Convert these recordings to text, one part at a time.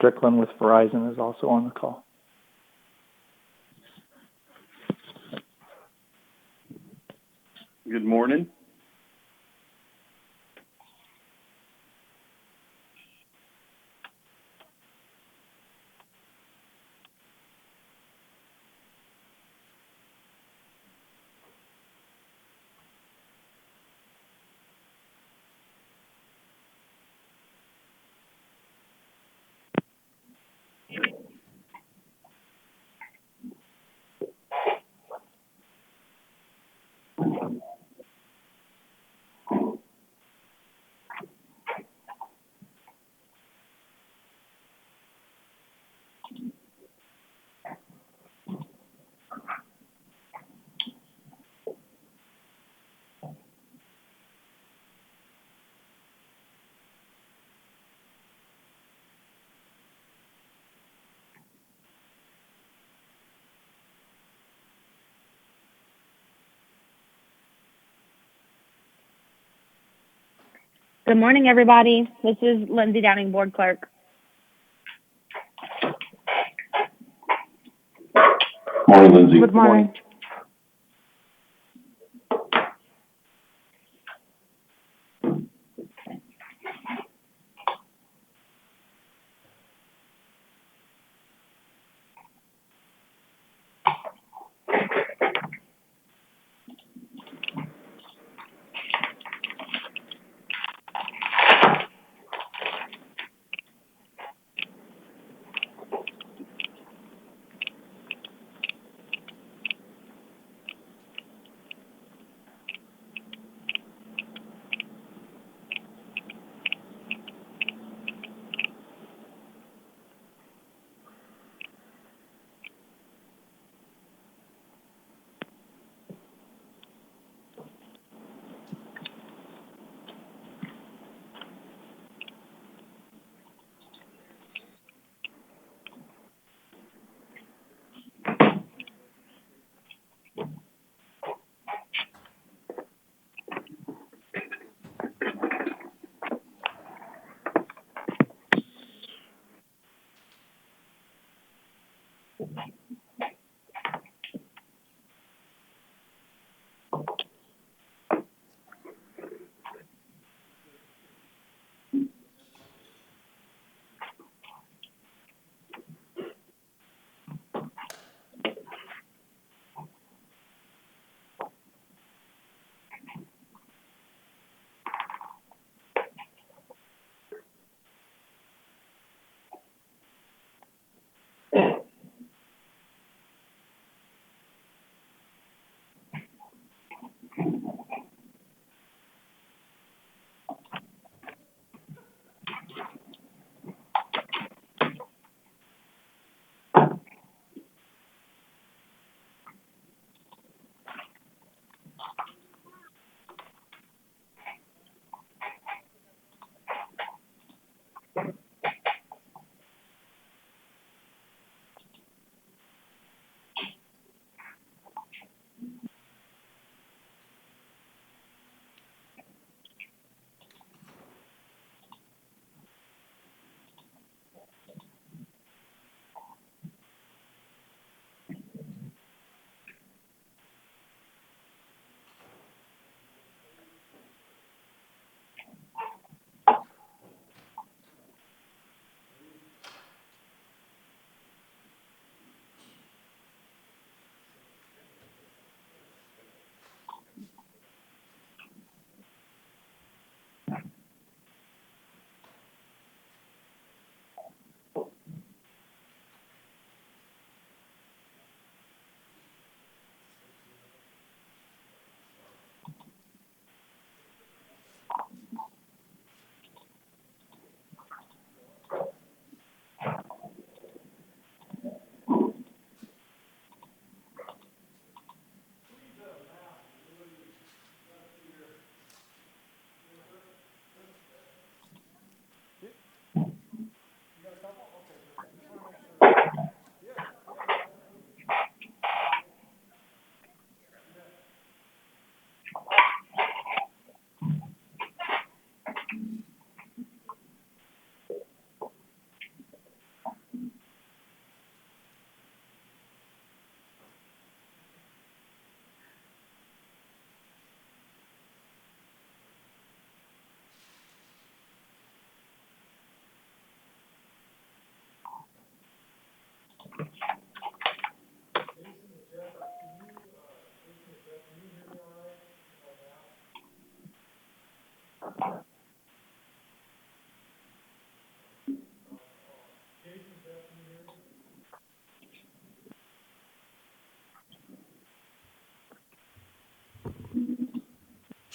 Strickland with Verizon is also on the call. Good morning. Good morning, everybody. This is Lindsay Downing, Board Clerk. Morning, Lindsay. Good morning.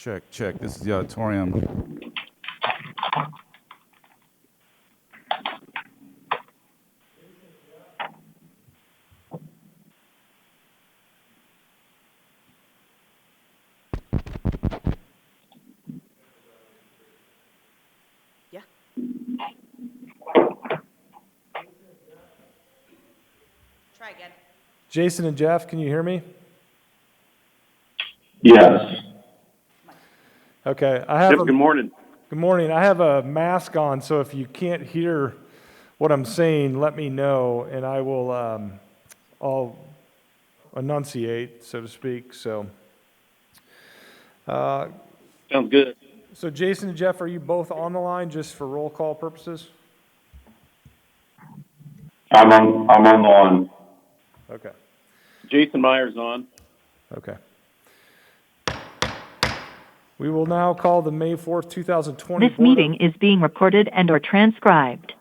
Check, check. This is the auditorium. Yeah. Try again. Jason and Jeff, can you hear me? Yes. Okay, I have Yep, good morning. good morning. I have a mask on, so if you can't hear what I'm saying, let me know, and I will, I'll enunciate, so to speak. So, Sounds good. so Jason and Jeff, are you both on the line just for roll call purposes? I'm on the line. Okay. Jason Meyer's on. Okay. We will now call the May 4th, 2020 This meeting is being recorded and/or transcribed.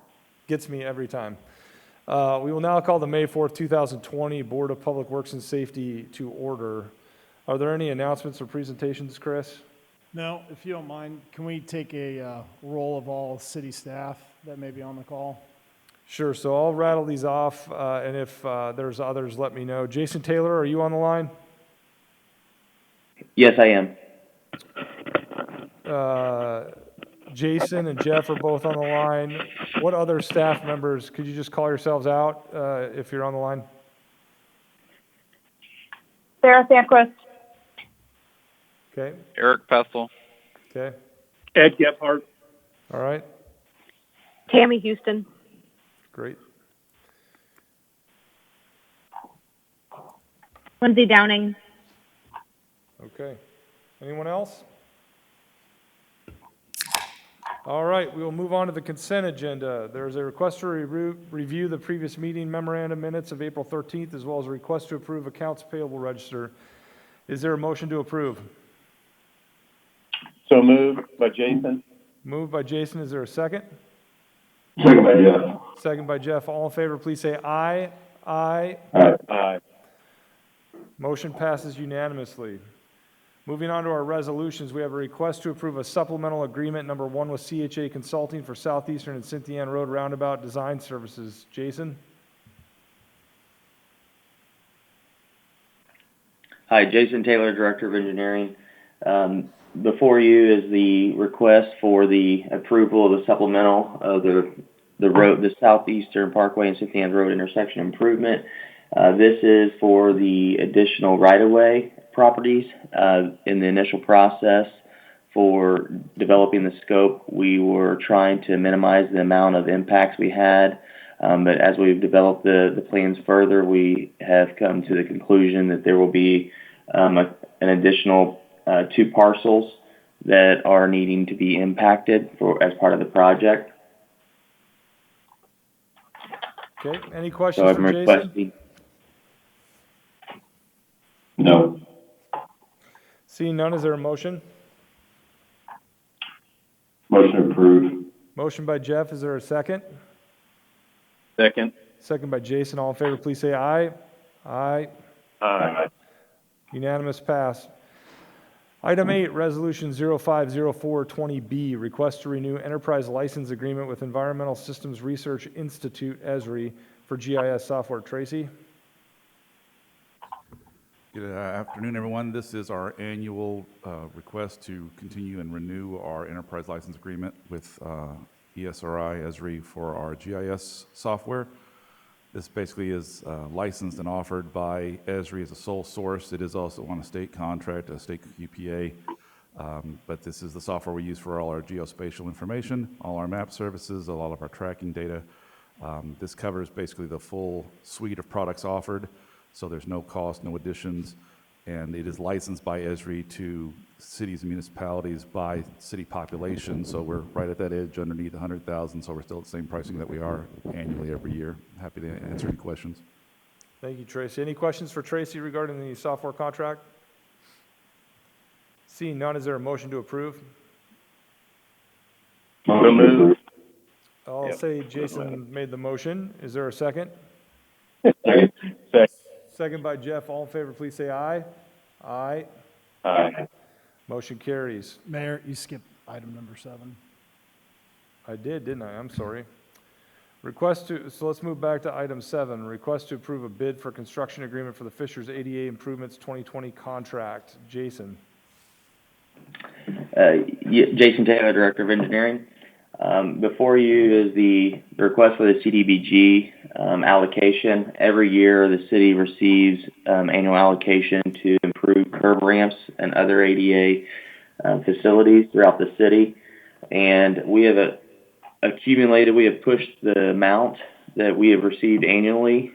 Gets me every time. We will now call the May 4th, 2020 Board of Public Works and Safety to order. Are there any announcements or presentations, Chris? No, if you don't mind, can we take a roll of all city staff that may be on the call? Sure, so I'll rattle these off, and if there's others, let me know. Jason Taylor, are you on the line? Yes, I am. Jason and Jeff are both on the line. What other staff members, could you just call yourselves out if you're on the line? Sarah Sandquist. Okay, Eric Pessel. okay, Ed Gephardt. all right, Tammy Houston. great. Lindsay Downing. Okay. Anyone else? All right, we will move on to the consent agenda. There's a request to review the previous meeting memorandum minutes of April 13th, as well as a request to approve accounts payable register. Is there a motion to approve? So moved by Jason. Moved by Jason. Is there a second? Second by Jeff. Second by Jeff. All in favor, please say aye. Aye. Aye. Motion passes unanimously. Moving on to our resolutions, we have a request to approve a supplemental agreement number 1 with CHA Consulting for Southeastern and Cynthia Ann Road Roundabout Design Services. Jason? Hi, Jason Taylor, Director of Engineering. Before you is the request for the approval of the supplemental of the road, the Southeastern Parkway and Cynthia Ann Road intersection improvement. This is for the additional right-of-way properties. In the initial process for developing the scope, we were trying to minimize the amount of impacts we had. But as we've developed the plans further, we have come to the conclusion that there will be an additional 2 parcels that are needing to be impacted as part of the project. Okay, any So questions I'm for Jason? requesting. No. Seeing none, is there a motion? Motion approved. Motion by Jeff, is there a second? Second. Second by Jason. All in favor, please say aye. Aye. Aye. Unanimous pass. Item 8, Resolution 050420B, request to renew enterprise license agreement with Environmental Systems Research Institute, ESRI, for GIS software. Tracy? Good afternoon, everyone. This is our annual request to continue and renew our enterprise license agreement with ESRI for our GIS software. This basically is licensed and offered by ESRI as a sole source. It is also on a state contract, a state UPA, but this is the software we use for all our geospatial information, all our map services, a lot of our tracking data. This covers basically the full suite of products offered. So there's no cost, no additions, and it is licensed by ESRI to cities and municipalities by city population. So we're right at that edge underneath 100,000, so we're still at the same pricing that we are annually every year. Happy to answer any questions. Thank you, Tracy. Any questions for Tracy regarding the software contract? Seeing none, is there a motion to approve? So moved. I'll say Jason made the motion. Is there a second? Second. Second. Second by Jeff. All in favor, please say aye. Aye. Aye. Motion carries. Mayor, you skipped item number 7. I did, didn't I? I'm sorry. So let's move back to item 7, request to approve a bid for construction agreement for the Fishers ADA Improvements 2020 contract. Jason. Jason Taylor, Director of Engineering. Before you is the request for the CDBG allocation. Every year, the city receives annual allocation to improve curb ramps and other ADA facilities throughout the city. And we have we have pushed the amount that we have received annually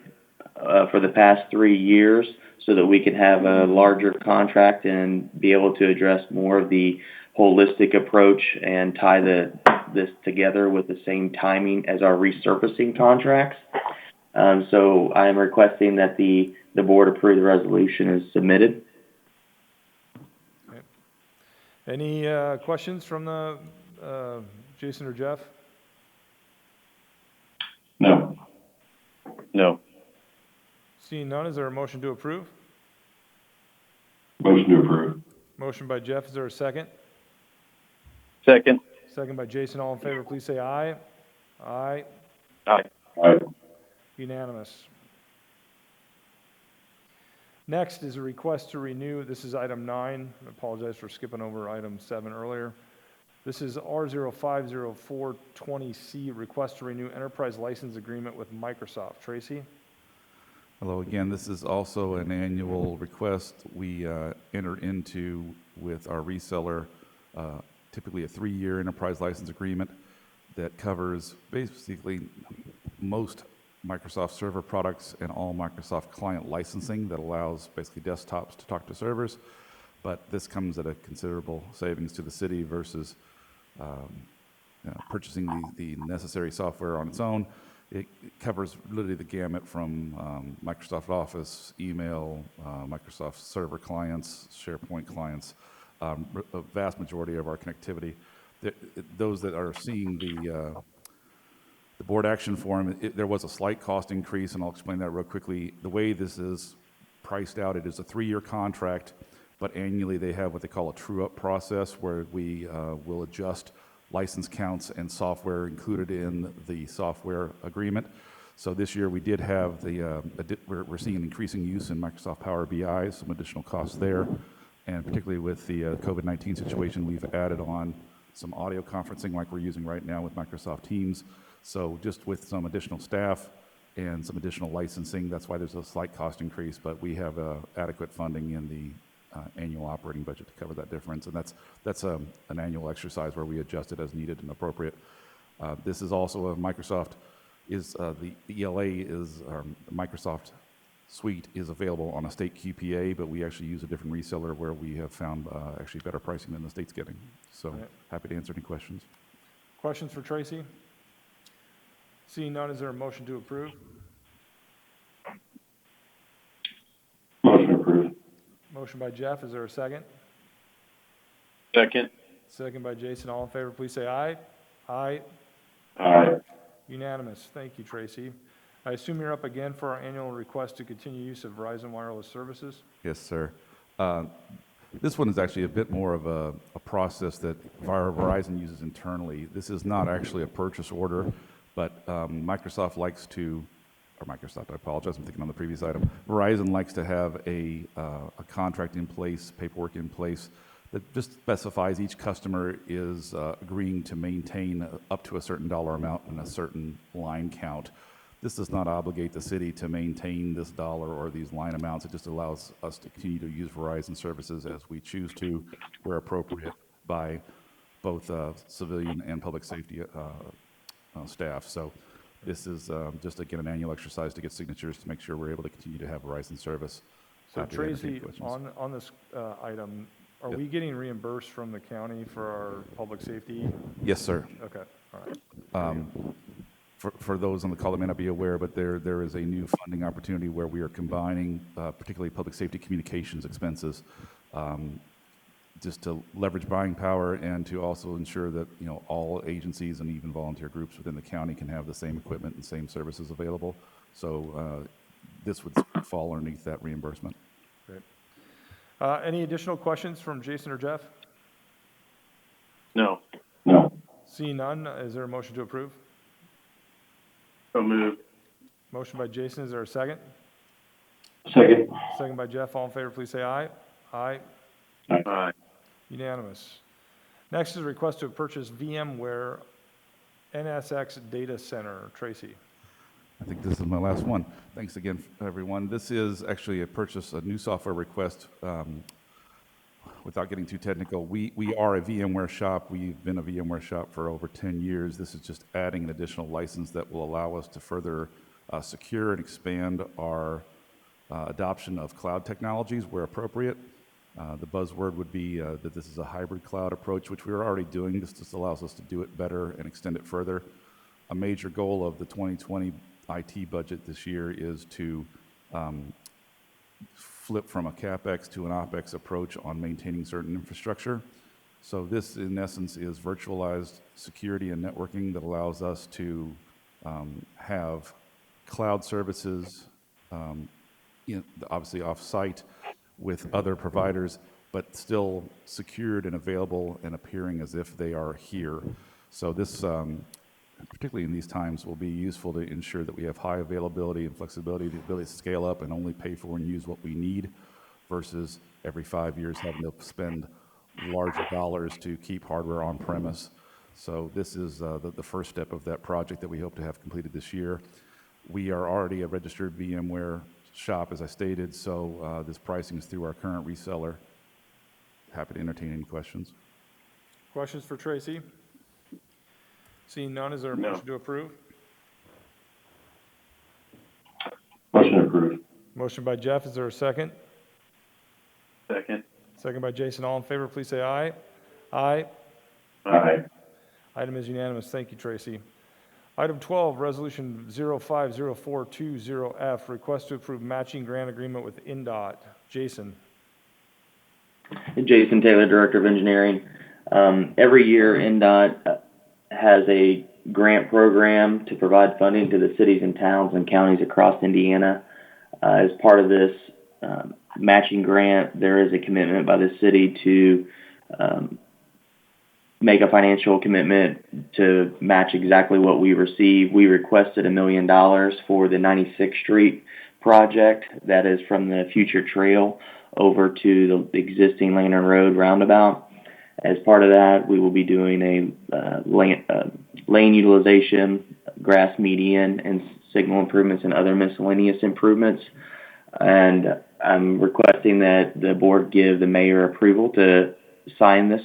for the past 3 years so that we can have a larger contract and be able to address more of the holistic approach and tie this together with the same timing as our resurfacing contracts. So I am requesting that the board approve the resolution as submitted. Okay. Any questions from the Jason or Jeff? No. No. Seeing none, is there a motion to approve? Motion to approve. Motion by Jeff, is there a second? Second. Second by Jason, all in favor, please say aye. Aye. Aye. Aye. Unanimous. Next is a request to renew, this is item 9, I apologize for skipping over item 7 earlier. This is R050420C, request to renew enterprise license agreement with Microsoft. Tracy? Hello again. This is also an annual request we enter into with our reseller, typically a 3-year enterprise license agreement that covers basically most Microsoft server products and all Microsoft client licensing that allows basically desktops to talk to servers. But this comes at a considerable savings to the city versus purchasing the necessary software on its own. It covers literally the gamut from Microsoft Office, email, Microsoft server clients, SharePoint clients, a vast majority of our connectivity. Those that are seeing the board action form, there was a slight cost increase, and I'll explain that real quickly. The way this is priced out, it is a 3-year contract, but annually they have what they call a true-up process where we will adjust license counts and software included in the software agreement. So this year we did have we're seeing an increasing use in Microsoft Power BI, some additional costs there, and particularly with the COVID-19 situation, we've added on some audio conferencing like we're using right now with Microsoft Teams. So just with some additional staff and some additional licensing, that's why there's a slight cost increase, but we have adequate funding in the annual operating budget to cover that difference, and that's an annual exercise where we adjust it as needed and appropriate. This is also a Microsoft the ELA is Microsoft Suite is available on a state QPA, but we actually use a different reseller where we have found actually better pricing than the state's getting. So happy to answer any questions. Questions for Tracy? Seeing none, is there a motion to approve? Motion approved. Motion by Jeff, is there a second? Second. Second by Jason, all in favor, please say aye. Aye. Aye. Unanimous. Thank you, Tracy. I assume you're up again for our annual request to continue use of Verizon wireless services? Yes, sir. This one is actually a bit more of a process that Verizon uses internally. This is not actually a purchase order, but Microsoft likes to, or Microsoft, I apologize, I'm thinking on the previous item. Verizon likes to have a contract in place, paperwork in place, that just specifies each customer is agreeing to maintain up to a certain dollar amount and a certain line count. This does not obligate the city to maintain this dollar or these line amounts. It just allows us to continue to use Verizon services as we choose to, where appropriate, by both civilian and public safety staff. So this is just, again, an annual exercise to get signatures to make sure we're able to continue to have Verizon service. So Tracy, on this item, are we getting reimbursed from the county for our public safety? Yes, sir. Okay, all right. For those on the call that may not be aware, but there is a new funding opportunity where we are combining particularly public safety communications expenses just to leverage buying power and to also ensure that all agencies and even volunteer groups within the county can have the same equipment and same services available. So this would fall underneath that reimbursement. Great. Any additional questions from Jason or Jeff? No. No. Seeing none, is there a motion to approve? So moved. Motion by Jason, is there a second? Second. Second by Jeff, all in favor, please say aye. Aye. Aye. Unanimous. Next is a request to purchase VMware NSX Data Center. Tracy. I think this is my last one. Thanks again, everyone. This is actually a new software request. Without getting too technical, we are a VMware shop. We've been a VMware shop for over 10 years. This is just adding an additional license that will allow us to further secure and expand our adoption of cloud technologies where appropriate. The buzzword would be that this is a hybrid cloud approach, which we are already doing. This just allows us to do it better and extend it further. A major goal of the 2020 IT budget this year is to flip from a CapEx to an OpEx approach on maintaining certain infrastructure. So this, in essence, is virtualized security and networking that allows us to have cloud services, obviously off-site with other providers, but still secured and available and appearing as if they are here. So this, particularly in these times, will be useful to ensure that we have high availability and flexibility, the ability to scale up and only pay for and use what we need versus every 5 years having to spend larger dollars to keep hardware on premise. So this is the first step of that project that we hope to have completed this year. We are already a registered VMware shop, as I stated, so this pricing is through our current reseller. Happy to entertain any questions. Questions for Tracy? Seeing none, is there a motion to approve? Motion approved. Motion by Jeff, is there a second? Second. Second by Jason, all in favor, please say aye. Aye. Aye. Item is unanimous. Thank you, Tracy. Item 12, Resolution 050420F, request to approve matching grant agreement with INDOT. Jason. Jason Taylor, Director of Engineering. Every year, NDOT has a grant program to provide funding to the cities and towns and counties across Indiana. As part of this matching grant, there is a commitment by the city to make a financial commitment to match exactly what we receive. We requested $1 million for the 96th Street project. That is from the future trail over to the existing Lantern Road roundabout. As part of that, we will be doing a lane utilization, grass median, and signal improvements and other miscellaneous improvements. And I'm requesting that the board give the mayor approval to sign this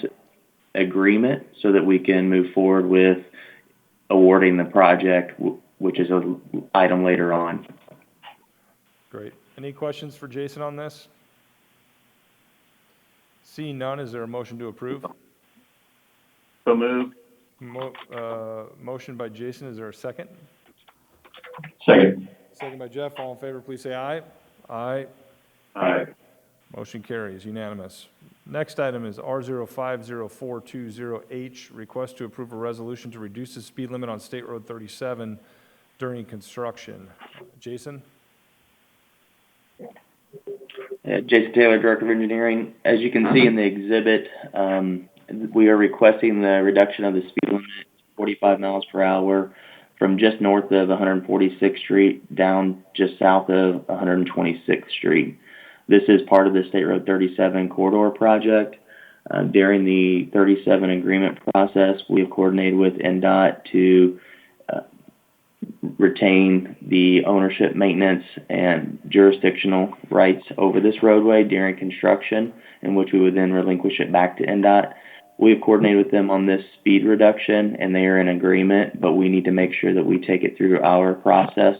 agreement so that we can move forward with awarding the project, which is an item later on. Great. Any questions for Jason on this? Seeing none, is there a motion to approve? So moved. Motion by Jason, is there a second? Second. Second by Jeff, all in favor, please say aye. Aye. Aye. Motion carries, unanimous. Next item is R050420H, request to approve a resolution to reduce the speed limit on State Road 37 during construction. Jason? Jason Taylor, Director of Engineering. As you can see in the exhibit, we are requesting the reduction of the speed limit to 45 miles per hour from just north of 146th Street down just south of 126th Street. This is part of the State Road 37 corridor project. During the 37 agreement process, we have coordinated with NDOT to retain the ownership, maintenance, and jurisdictional rights over this roadway during construction, in which we would then relinquish it back to NDOT. We have coordinated with them on this speed reduction, and they are in agreement, but we need to make sure that we take it through our process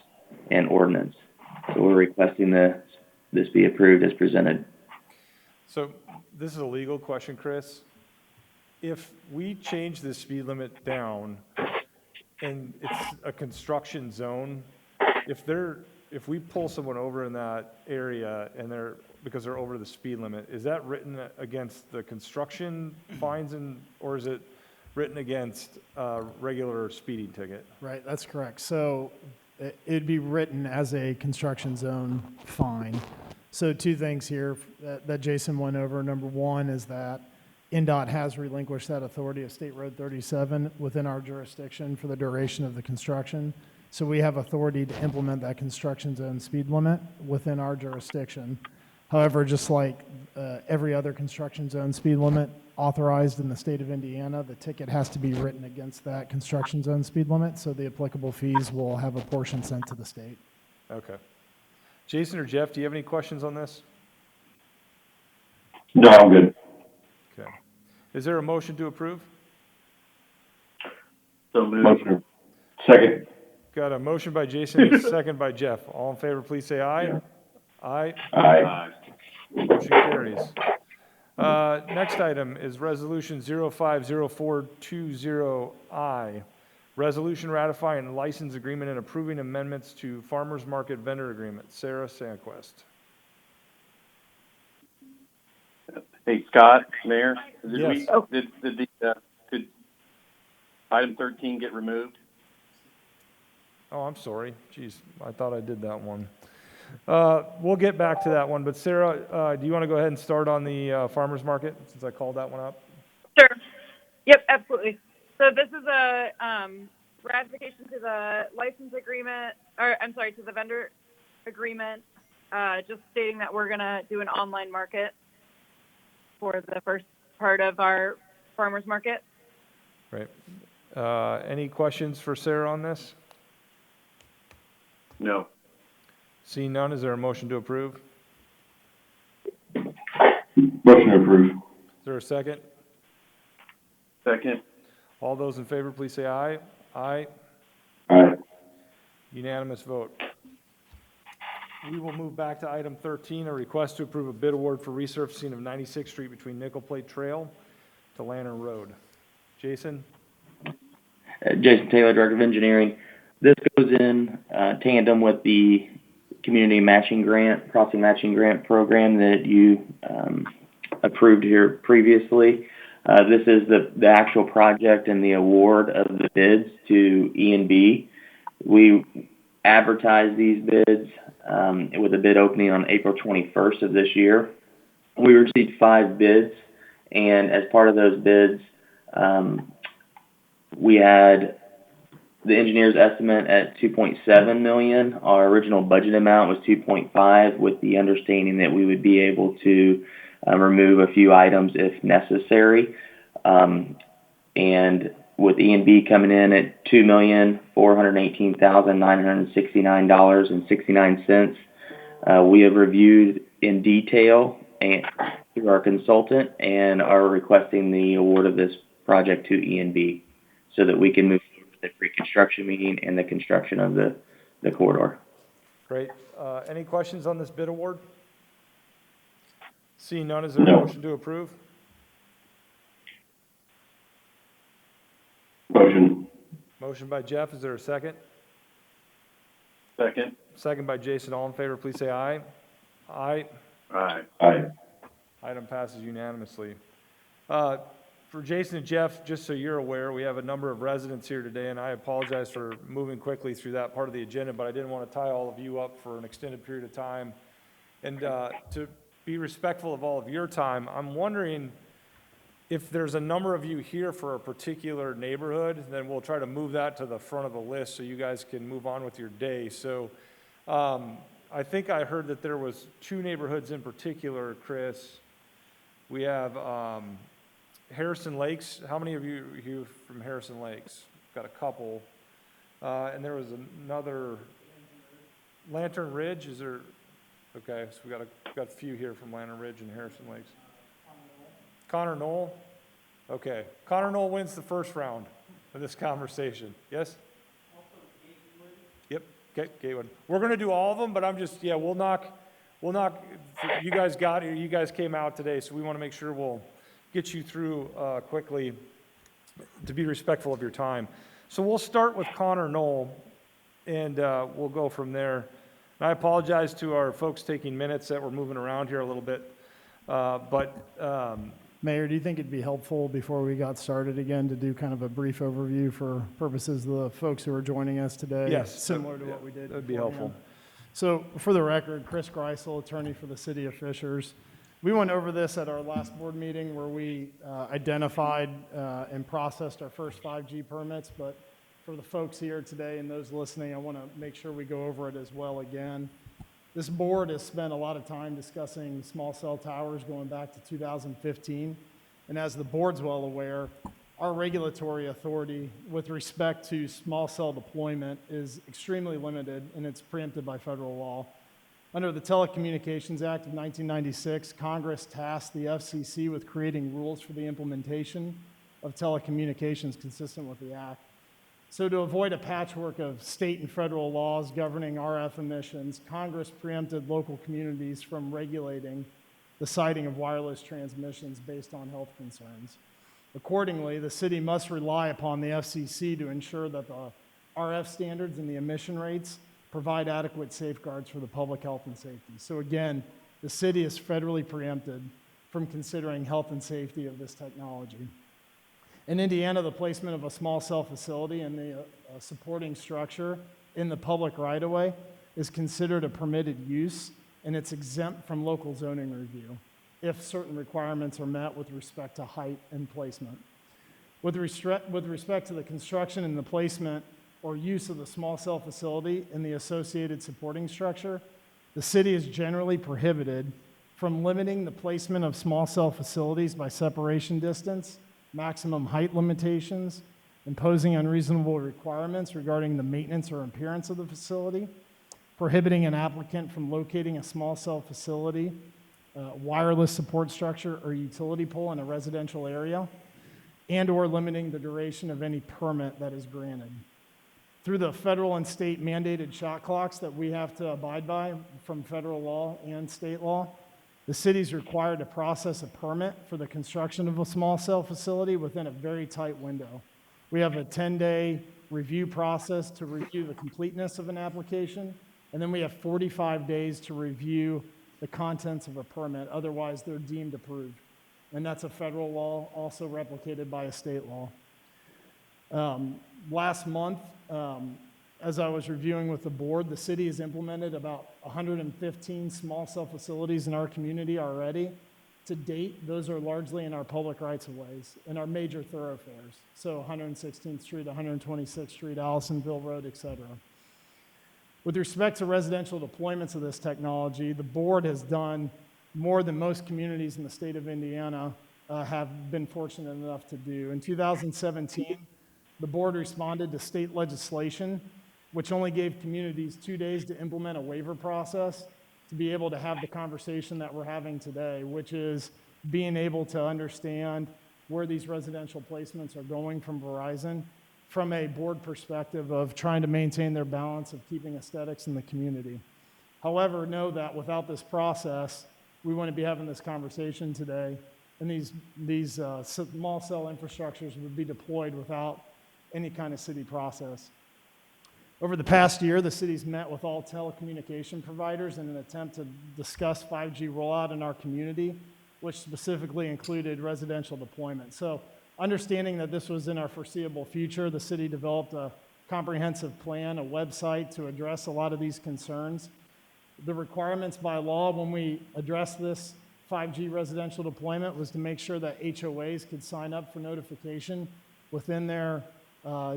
and ordinance. So we're requesting this be approved as presented. So this is a legal question, Chris. If we change the speed limit down and it's a construction zone, if we pull someone over in that area and because they're over the speed limit, is that written against the construction fines or is it written against a regular speeding ticket? Right, that's correct. So it'd be written as a construction zone fine. So two things here that Jason went over. Number one is that NDOT has relinquished that authority of State Road 37 within our jurisdiction for the duration of the construction. So we have authority to implement that construction zone speed limit within our jurisdiction. However, just like every other construction zone speed limit authorized in the state of Indiana, the ticket has to be written against that construction zone speed limit, so the applicable fees will have a portion sent to the state. Okay. Jason or Jeff, do you have any questions on this? No, I'm good. Okay. Is there a motion to approve? So moved. Motion. Second. Got a motion by Jason and a second by Jeff. All in favor, please say aye. Yeah. Aye. Aye. Motion carries. Next item is Resolution 050420I. Resolution ratifying license agreement and approving amendments to farmers market vendor agreement. Sarah Sandquist. Hey, Scott, Mayor, Yes. did item 13 get removed? Oh, I'm sorry. Jeez, I thought I did that one. We'll get back to that one, but Sarah, do you want to go ahead and start on the farmers market since I called that one up? Sure. Yep, absolutely. So this is a ratification to the license agreement, or I'm sorry, to the vendor agreement, just stating that we're going to do an online market for the first part of our farmers market. Right. Any questions for Sarah on this? No. Seeing none, is there a motion to approve? Motion approved. Is there a second? Second. All those in favor, please say aye. Aye. Aye. Unanimous vote. We will move back to item 13, a request to approve a bid award for resurfacing of 96th Street between Nickel Plate Trail to Lantern Road. Jason? Jason Taylor, Director of Engineering. This goes in tandem with the community matching grant, crossing matching grant program that you approved here previously. This is the actual project and the award of the bids to E&B. We advertised these bids with a bid opening on April 21st of this year. We received 5 bids, and as part of those bids, we had the engineer's estimate at $2.7 million. Our original budget amount was $2.5, with the understanding that we would be able to remove a few items if necessary. And with E&B coming in at $2,418,969.69, we have reviewed in detail and through our consultant and are requesting the award of this project to E&B so that we can move forward with the pre-construction meeting and the construction of the corridor. Great. Any questions on this bid award? Seeing none, is there a motion to approve? Motion. Motion by Jeff, is there a second? Second. Second by Jason, all in favor, please say aye. Aye. Aye. Aye. Item passes unanimously. For Jason and Jeff, just so you're aware, we have a number of residents here today, and I apologize for moving quickly through that part of the agenda, but I didn't want to tie all of you up for an extended period of time. And to be respectful of all of your time, I'm wondering if there's a number of you here for a particular neighborhood, then we'll try to move that to the front of the list so you guys can move on with your day. So I think I heard that there was 2 neighborhoods in particular, Chris. We have Harrison Lakes. How many of you are here from Harrison Lakes? Got a couple. And there was another, Lantern Ridge, is there? Okay, so we got a few here from Lantern Ridge and Harrison Lakes. Connor Knoll? Okay. Connor Knoll wins the first round of this conversation. Yes? Yep. Okay, Gatewood. We're going to do all of them, but I'm just, yeah, we'll knock, you guys got here, you guys came out today, so we want to make sure we'll get you through quickly to be respectful of your time. So we'll start with Connor Knoll, and we'll go from there. And I apologize to our folks taking minutes that we're moving around here a little bit, Mayor, do you think it'd be helpful before we got started again to do kind of a brief overview for purposes of the folks who are joining us today? Yes. Similar to what we did. That'd be helpful. So for the record, Chris Greisel, attorney for the City of Fishers. We went over this at our last board meeting where we identified and processed our first 5G permits, but for the folks here today and those listening, I want to make sure we go over it as well again. This board has spent a lot of time discussing small cell towers going back to 2015, and as the board's well aware, our regulatory authority with respect to small cell deployment is extremely limited, and it's preempted by federal law. Under the Telecommunications Act of 1996, Congress tasked the FCC with creating rules for the implementation of telecommunications consistent with the Act. So to avoid a patchwork of state and federal laws governing RF emissions, Congress preempted local communities from regulating the siting of wireless transmissions based on health concerns. Accordingly, the city must rely upon the FCC to ensure that the RF standards and the emission rates provide adequate safeguards for the public health and safety. So again, the city is federally preempted from considering health and safety of this technology. In Indiana, the placement of a small cell facility and the supporting structure in the public right-of-way is considered a permitted use, and it's exempt from local zoning review if certain requirements are met with respect to height and placement. With respect to the construction and the placement or use of the small cell facility and the associated supporting structure, the city is generally prohibited from limiting the placement of small cell facilities by separation distance, maximum height limitations, imposing unreasonable requirements regarding the maintenance or appearance of the facility, prohibiting an applicant from locating a small cell facility, wireless support structure, or utility pole in a residential area, and/or limiting the duration of any permit that is granted. Through the federal and state mandated shot clocks that we have to abide by from federal law and state law, the city is required to process a permit for the construction of a small cell facility within a very tight window. We have a 10-day review process to review the completeness of an application, and then we have 45 days to review the contents of a permit, otherwise they're deemed approved. And that's a federal law, also replicated by a state law. Last month, as I was reviewing with the board, the city has implemented about 115 small cell facilities in our community already. To date, those are largely in our public rights-of-ways, in our major thoroughfares. So 116th Street, 126th Street, Allisonville Road, et cetera. With respect to residential deployments of this technology, the board has done more than most communities in the state of Indiana have been fortunate enough to do. In 2017, the board responded to state legislation, which only gave communities 2 days to implement a waiver process to be able to have the conversation that we're having today, which is being able to understand where these residential placements are going from Verizon from a board perspective of trying to maintain their balance of keeping aesthetics in the community. However, know that without this process, we wouldn't be having this conversation today, and these small cell infrastructures would be deployed without any kind of city process. Over the past year, the city's met with all telecommunication providers in an attempt to discuss 5G rollout in our community, which specifically included residential deployment. So understanding that this was in our foreseeable future, the city developed a comprehensive plan, a website to address a lot of these concerns. The requirements by law when we addressed this 5G residential deployment was to make sure that HOAs could sign up for notification within their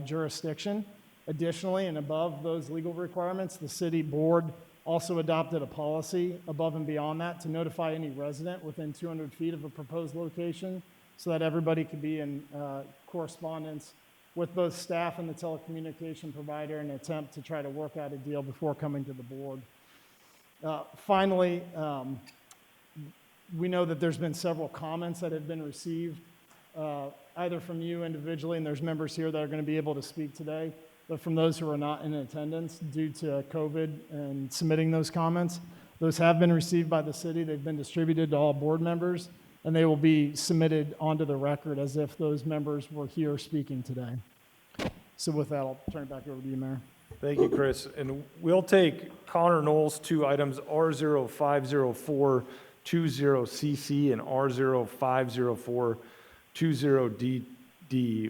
jurisdiction. Additionally, and above those legal requirements, the city board also adopted a policy above and beyond that to notify any resident within 200 feet of a proposed location so that everybody could be in correspondence with both staff and the telecommunication provider in an attempt to try to work out a deal before coming to the board. Finally, we know that there's been several comments that have been received either from you individually, and there's members here that are going to be able to speak today, but from those who are not in attendance due to COVID and submitting those comments. Those have been received by the city. They've been distributed to all board members, and they will be submitted onto the record as if those members were here speaking today. So with that, I'll turn it back over to you, Mayor. Thank you, Chris. And we'll take Connor Knowles' two items, R050420CC and R050420DD.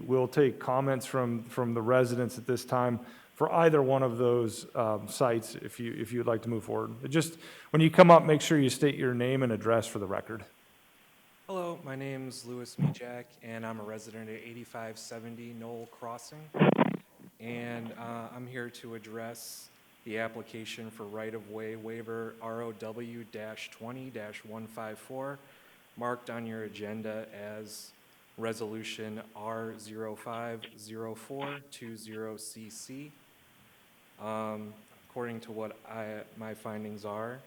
We'll take comments from the residents at this time. for either one of those sites if you'd like to move forward. Just when you come up, make sure you state your name and address for the record. Hello, my name's Louis Mijak, and I'm a resident at 8570 Knoll Crossing. And I'm here to address the application for right-of-way waiver ROW-20-154, marked on your agenda as Resolution R050420CC. According to what my findings are,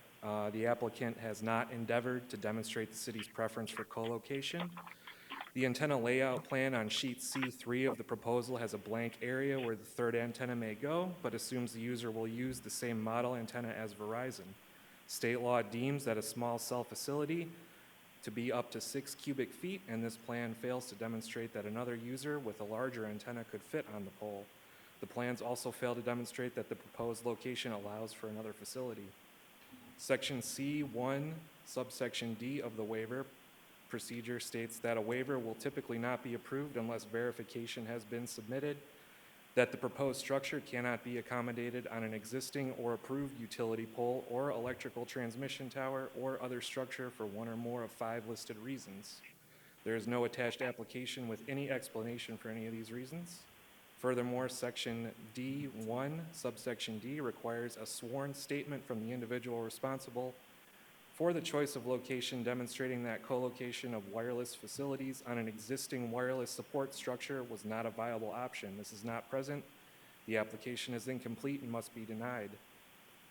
the applicant has not endeavored to demonstrate the city's preference for co-location. The antenna layout plan on sheet C3 of the proposal has a blank area where the third antenna may go, but assumes the user will use the same model antenna as Verizon. State law deems that a small cell facility to be up to 6 cubic feet, and this plan fails to demonstrate that another user with a larger antenna could fit on the pole. The plans also fail to demonstrate that the proposed location allows for another facility. Section C1, subsection D of the waiver procedure states that a waiver will typically not be approved unless verification has been submitted that the proposed structure cannot be accommodated on an existing or approved utility pole or electrical transmission tower or other structure for one or more of 5 listed reasons. There is no attached application with any explanation for any of these reasons. Furthermore, Section D1, subsection D, requires a sworn statement from the individual responsible for the choice of location demonstrating that co-location of wireless facilities on an existing wireless support structure was not a viable option. This is not present. The application is incomplete and must be denied.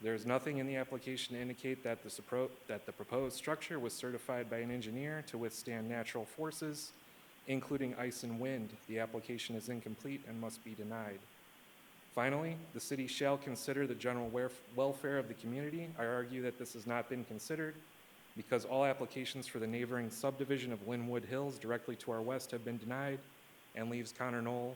There is nothing in the application to indicate that the proposed structure was certified by an engineer to withstand natural forces, including ice and wind. The application is incomplete and must be denied. Finally, the city shall consider the general welfare of the community. I argue that this has not been considered because all applications for the neighboring subdivision of Linwood Hills directly to our west have been denied and leaves Connor Knoll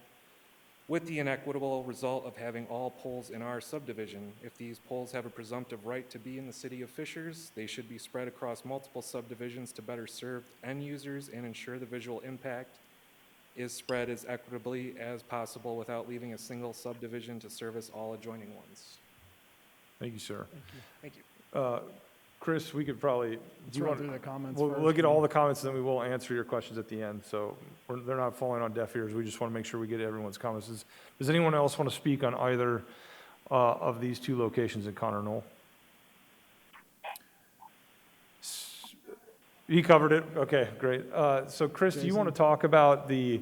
with the inequitable result of having all poles in our subdivision. If these poles have a presumptive right to be in the city of Fishers, they should be spread across multiple subdivisions to better serve end users and ensure the visual impact is spread as equitably as possible without leaving a single subdivision to service all adjoining ones. Thank you, sir. Thank you. Chris, we could probably, Let's run through the comments we'll first. look at all the comments, and then we will answer your questions at the end. So they're not falling on deaf ears. We just want to make sure we get everyone's comments. Does anyone else want to speak on either of these 2 locations in Connor Knoll? You covered it? Okay, great. So Chris, do you want to talk about the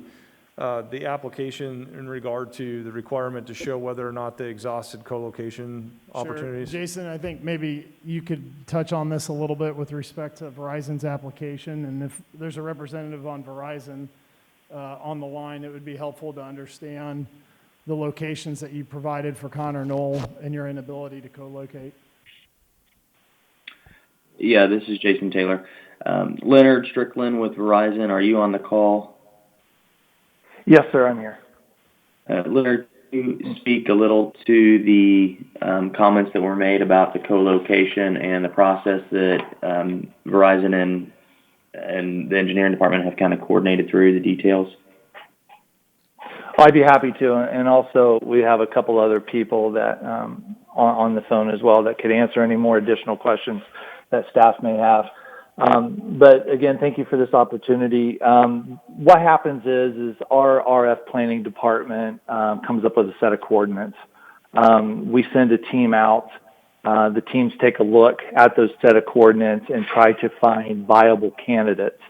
application in regard to the requirement to show whether or not they exhausted co-location opportunities? Sure. Jason, I think maybe you could touch on this a little bit with respect to Verizon's application, and if there's a representative on Verizon on the line, it would be helpful to understand the locations that you provided for Connor Knoll and your inability to co-locate. Yeah, this is Jason Taylor. Leonard Strickland with Verizon, are you on the call? Yes, sir, I'm here. Leonard, can you speak a little to the comments that were made about the co-location and the process that Verizon and the engineering department have kind of coordinated through the details? I'd be happy to, and also we have a couple other people that on the phone as well that could answer any more additional questions that staff may have. But again, thank you for this opportunity. What happens is our RF planning department comes up with a set of coordinates. We send a team out. The teams take a look at those set of coordinates and try to find viable candidates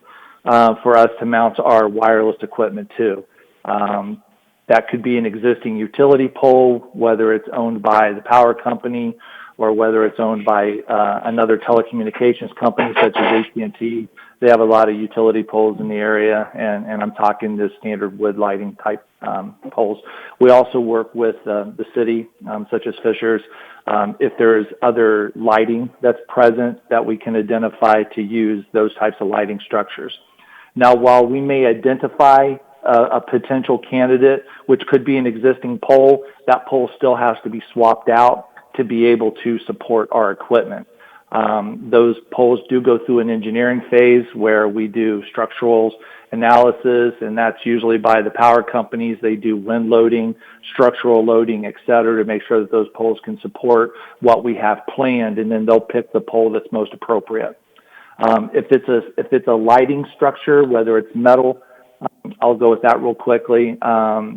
for us to mount our wireless equipment to. That could be an existing utility pole, whether it's owned by the power company or whether it's owned by another telecommunications company such as AT&T. They have a lot of utility poles in the area, and I'm talking the standard wood lighting type poles. We also work with the city, such as Fishers. If there's other lighting that's present that we can identify to use those types of lighting structures. Now, while we may identify a potential candidate, which could be an existing pole, that pole still has to be swapped out to be able to support our equipment. Those poles do go through an engineering phase where we do structural analysis, and that's usually by the power companies. They do wind loading, structural loading, et cetera, to make sure that those poles can support what we have planned, and then they'll pick the pole that's most appropriate. If it's a lighting structure, whether it's metal, I'll go with that real quickly.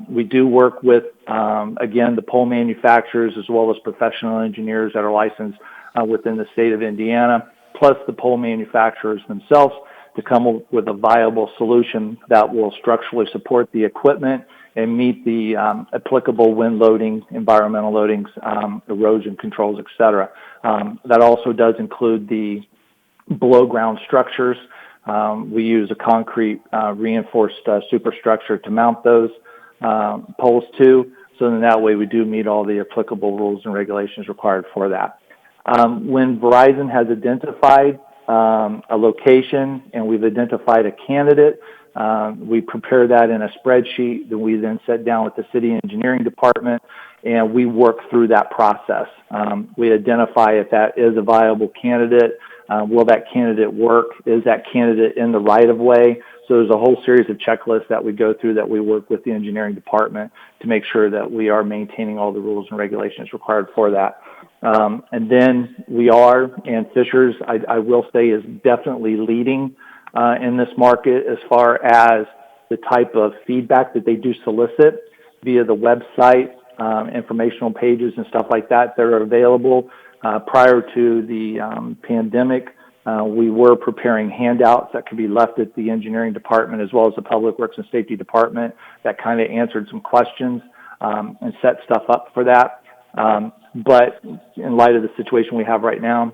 We do work with, again, the pole manufacturers as well as professional engineers that are licensed within the state of Indiana, plus the pole manufacturers themselves, to come up with a viable solution that will structurally support the equipment and meet the applicable wind loading, environmental loadings, erosion controls, et cetera. That also does include the below ground structures. We use a concrete reinforced superstructure to mount those poles to, so then that way we do meet all the applicable rules and regulations required for that. When Verizon has identified a location and we've identified a candidate, we prepare that in a spreadsheet. Then we then sit down with the city engineering department and we work through that process. We identify if that is a viable candidate. Will that candidate work? Is that candidate in the right of way? So there's a whole series of checklists that we go through that we work with the engineering department to make sure that we are maintaining all the rules and regulations required for that. And then we are, and Fishers, I will say, is definitely leading in this market as far as the type of feedback that they do solicit via the website, informational pages and stuff like that that are available. Prior to the pandemic, we were preparing handouts that could be left at the engineering department as well as the Public Works and Safety Department that kind of answered some questions and set stuff up for that. But in light of the situation we have right now,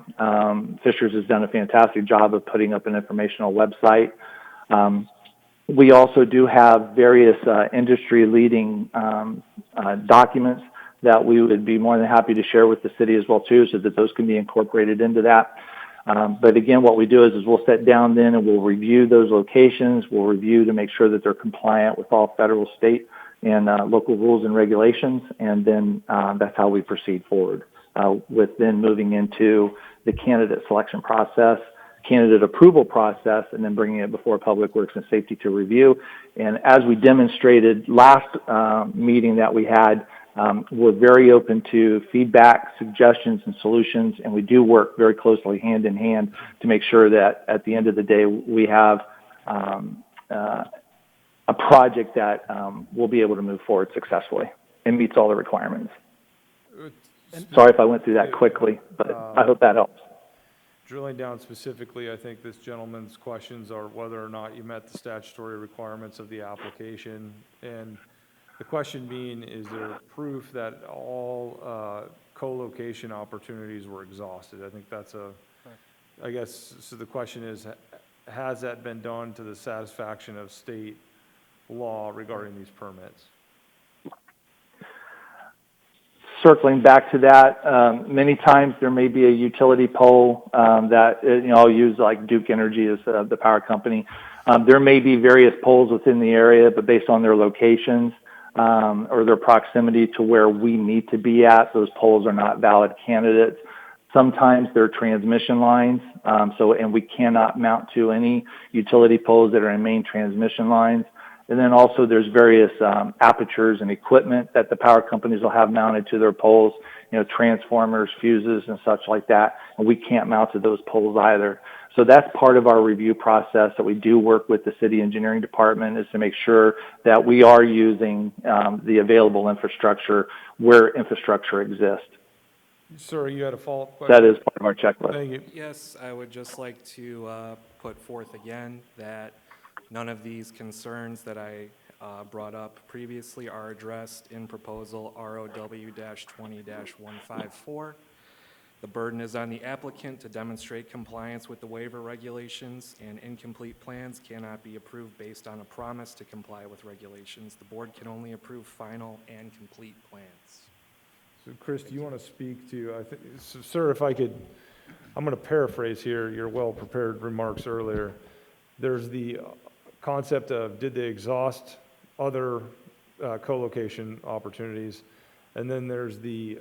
Fishers has done a fantastic job of putting up an informational website. We also do have various industry-leading documents that we would be more than happy to share with the city as well too, so that those can be incorporated into that. But again, what we do is we'll sit down then and we'll review those locations. We'll review to make sure that they're compliant with all federal, state, and local rules and regulations, and then that's how we proceed forward with then moving into the candidate selection process, candidate approval process, and then bringing it before Public Works and Safety to review. And as we demonstrated last meeting that we had, we're very open to feedback, suggestions, and solutions, and we do work very closely hand in hand to make sure that at the end of the day we have a project that will be able to move forward successfully and meets all the requirements. Sorry if I went through that quickly, but I hope that helps. Drilling down specifically, I think this gentleman's questions are whether or not you met the statutory requirements of the application. And the question being, is there proof that all co-location opportunities were exhausted? I think that's I guess, so the question is, has that been done to the satisfaction of state law regarding these permits? Circling back to that, many times there may be a utility pole that, I'll use like Duke Energy as the power company. There may be various poles within the area, but based on their locations or their proximity to where we need to be at, those poles are not valid candidates. Sometimes they're transmission lines, and we cannot mount to any utility poles that are in main transmission lines. And then also there's various apertures and equipment that the power companies will have mounted to their poles, transformers, fuses, and such like that. And we can't mount to those poles either. So that's part of our review process that we do work with the city engineering department, is to make sure that we are using the available infrastructure where infrastructure exists. Sir, you had a follow-up question? That is part of our checklist. Thank you. Yes, I would just like to put forth again that none of these concerns that I brought up previously are addressed in proposal ROW-20-154. The burden is on the applicant to demonstrate compliance with the waiver regulations, and incomplete plans cannot be approved based on a promise to comply with regulations. The board can only approve final and complete plans. So Chris, do you want to speak to, so, sir, if I could, I'm going to paraphrase here your well-prepared remarks earlier. There's the concept of, did they exhaust other co-location opportunities? And then there's the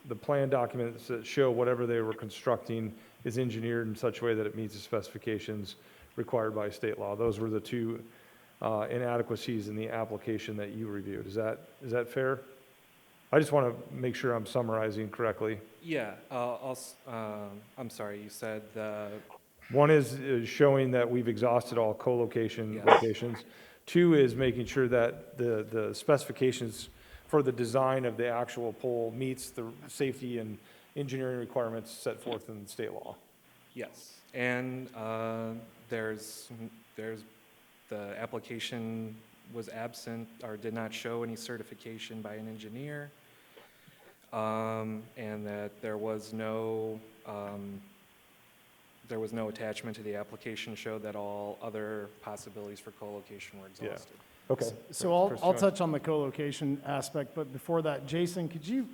the plan documents that show whatever they were constructing is engineered in such a way that it meets the specifications required by state law. Those were the two inadequacies in the application that you reviewed. Is that fair? I just want to make sure I'm summarizing correctly. Yeah, I'm sorry, you said the, One is showing that we've exhausted all co-location Yes. locations. Two is making sure that the specifications for the design of the actual pole meets the safety and engineering requirements set forth in state law. yes. And there's, the application was absent or did not show any certification by an engineer. And that there was no attachment to the application showed that all other possibilities for co-location were Yeah. exhausted. Okay. So Chris, I'll you touch on the co-location aspect, but before that, Jason, could you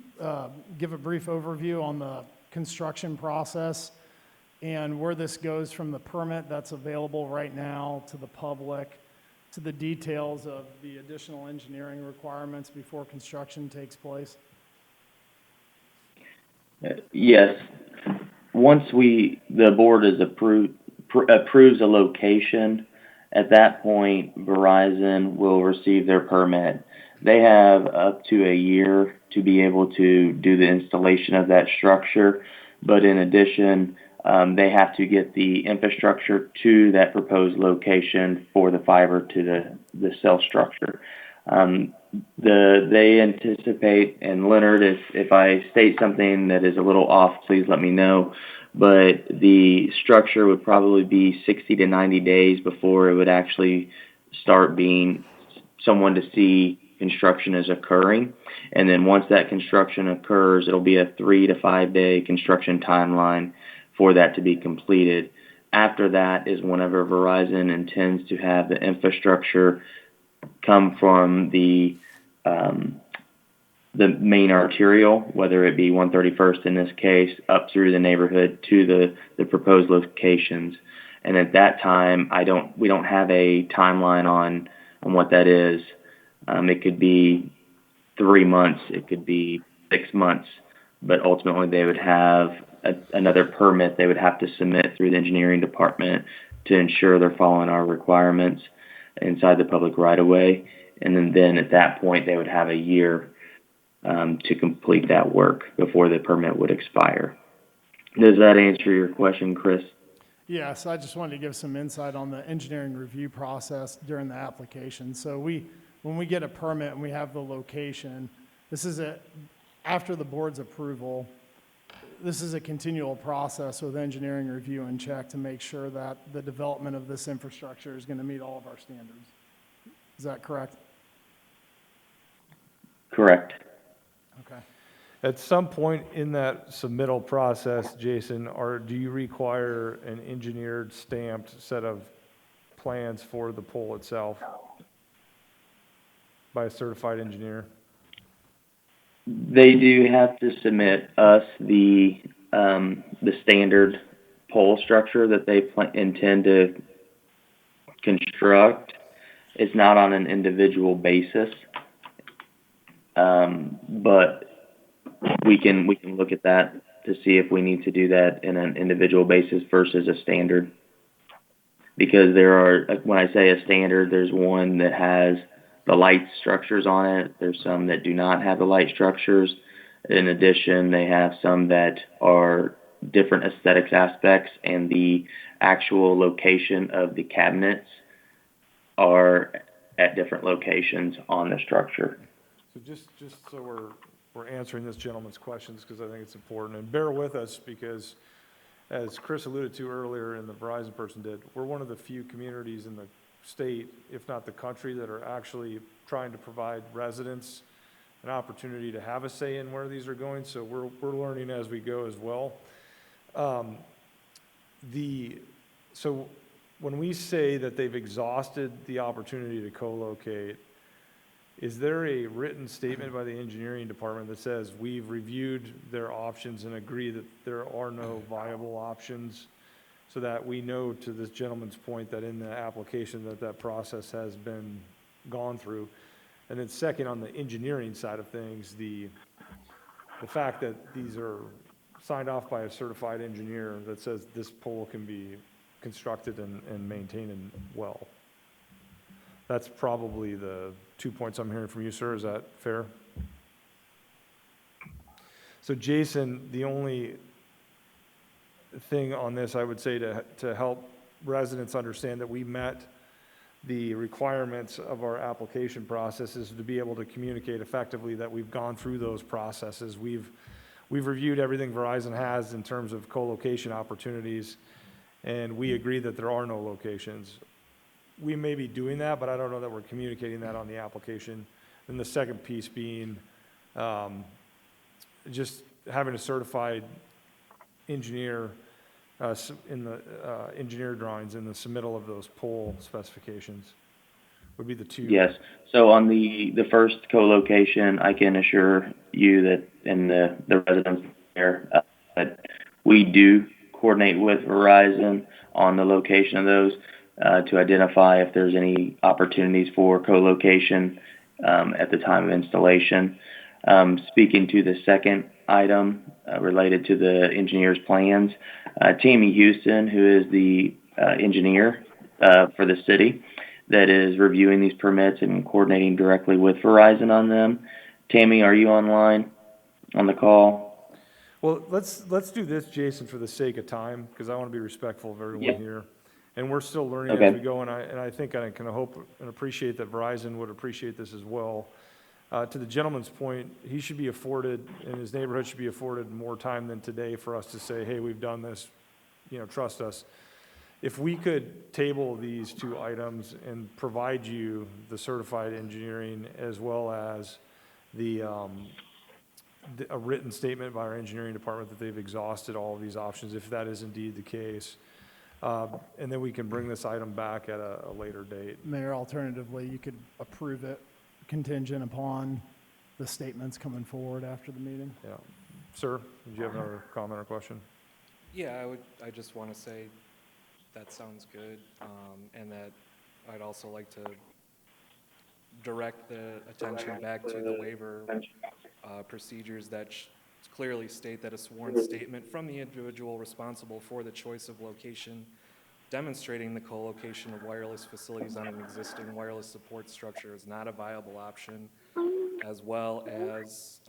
give a brief overview on the construction process and where this goes from the permit that's available right now to the public, to the details of the additional engineering requirements before construction takes place? Yes. Once the board is approves a location, at that point, Verizon will receive their permit. They have up to a year to be able to do the installation of that structure, but in addition, they have to get the infrastructure to that proposed location for the fiber to the cell structure. They anticipate, and Leonard, if I state something that is a little off, please let me know, but the structure would probably be 60 to 90 days before it would actually start being someone to see construction is occurring. And then once that construction occurs, it'll be a 3 to 5 day construction timeline for that to be completed. After that is whenever Verizon intends to have the infrastructure come from the main arterial, whether it be 131st in this case, up through the neighborhood to the proposed locations. And at that time, we don't have a timeline on what that is. It could be 3 months, it could be 6 months, but ultimately they would have another permit they would have to submit through the engineering department to ensure they're following our requirements inside the public right-of-way. And then at that point, they would have a year to complete that work before the permit would expire. Does that answer your question, Chris? Yes, I just wanted to give some insight on the engineering review process during the application. So when we get a permit and we have the location, after the board's approval, this is a continual process with engineering review and check to make sure that the development of this infrastructure is going to meet all of our standards. Is that correct? Correct. Okay. At some point in that submittal process, Jason, do you require an engineered stamped set of plans for the pole itself by a certified engineer? They do have to submit us the standard pole structure that they intend to construct. It's not on an individual basis, but we can look at that to see if we need to do that in an individual basis versus a standard. Because when I say a standard, there's one that has the light structures on it. There's some that do not have the light structures. In addition, they have some that are different aesthetics aspects, and the actual location of the cabinets are at different locations on the structure. So just so we're answering this gentleman's questions, because I think it's important, and bear with us because, as Chris alluded to earlier and the Verizon person did, we're one of the few communities in the state, if not the country, that are actually trying to provide residents an opportunity to have a say in where these are going. So we're learning as we go as well. So when we say that they've exhausted the opportunity to co-locate, is there a written statement by the engineering department that says we've reviewed their options and agree that there are no viable options, so that we know, to this gentleman's point, that in the application that process has been gone through? And then second, on the engineering side of things, the fact that these are signed off by a certified engineer that says this pole can be constructed and maintained well. That's probably the 2 points I'm hearing from you, sir. Is that fair? So Jason, the only thing on this, I would say to help residents understand that we met the requirements of our application process is to be able to communicate effectively that we've gone through those processes. We've reviewed everything Verizon has in terms of co-location opportunities, and we agree that there are no locations. We may be doing that, but I don't know that we're communicating that on the application. And the second piece being just having a certified engineer in the engineer drawings in the submittal of those pole specifications would be the two. Yes. So on the first co-location, I can assure you that in the residents there, that we do coordinate with Verizon on the location of those to identify if there's any opportunities for co-location at the time of installation. Speaking to the second item related to the engineer's plans, Tammy Houston, who is the engineer for the city that is reviewing these permits and coordinating directly with Verizon on them. Tammy, are you online on the call? Well, let's do this, Jason, for the sake of time, because I want to be respectful of everyone here. And we're still learning as we go, and I think I can hope and appreciate that Verizon would appreciate this as well. To the gentleman's point, he should be afforded, and his neighborhood should be afforded more time than today for us to say, hey, we've done this, trust us. If we could table these two items and provide you the certified engineering as well as a written statement by our engineering department that they've exhausted all of these options, if that is indeed the case, and then we can bring this item back at a later date. Mayor, alternatively, you could approve it contingent upon the statements coming forward after the meeting. Yeah. Sir, did you have another comment or question? Yeah, I just want to say that sounds good, and that I'd also like to direct the attention back to the waiver procedures that clearly state that a sworn statement from the individual responsible for the choice of location demonstrating the co-location of wireless facilities on an existing wireless support structure is not a viable option, as well as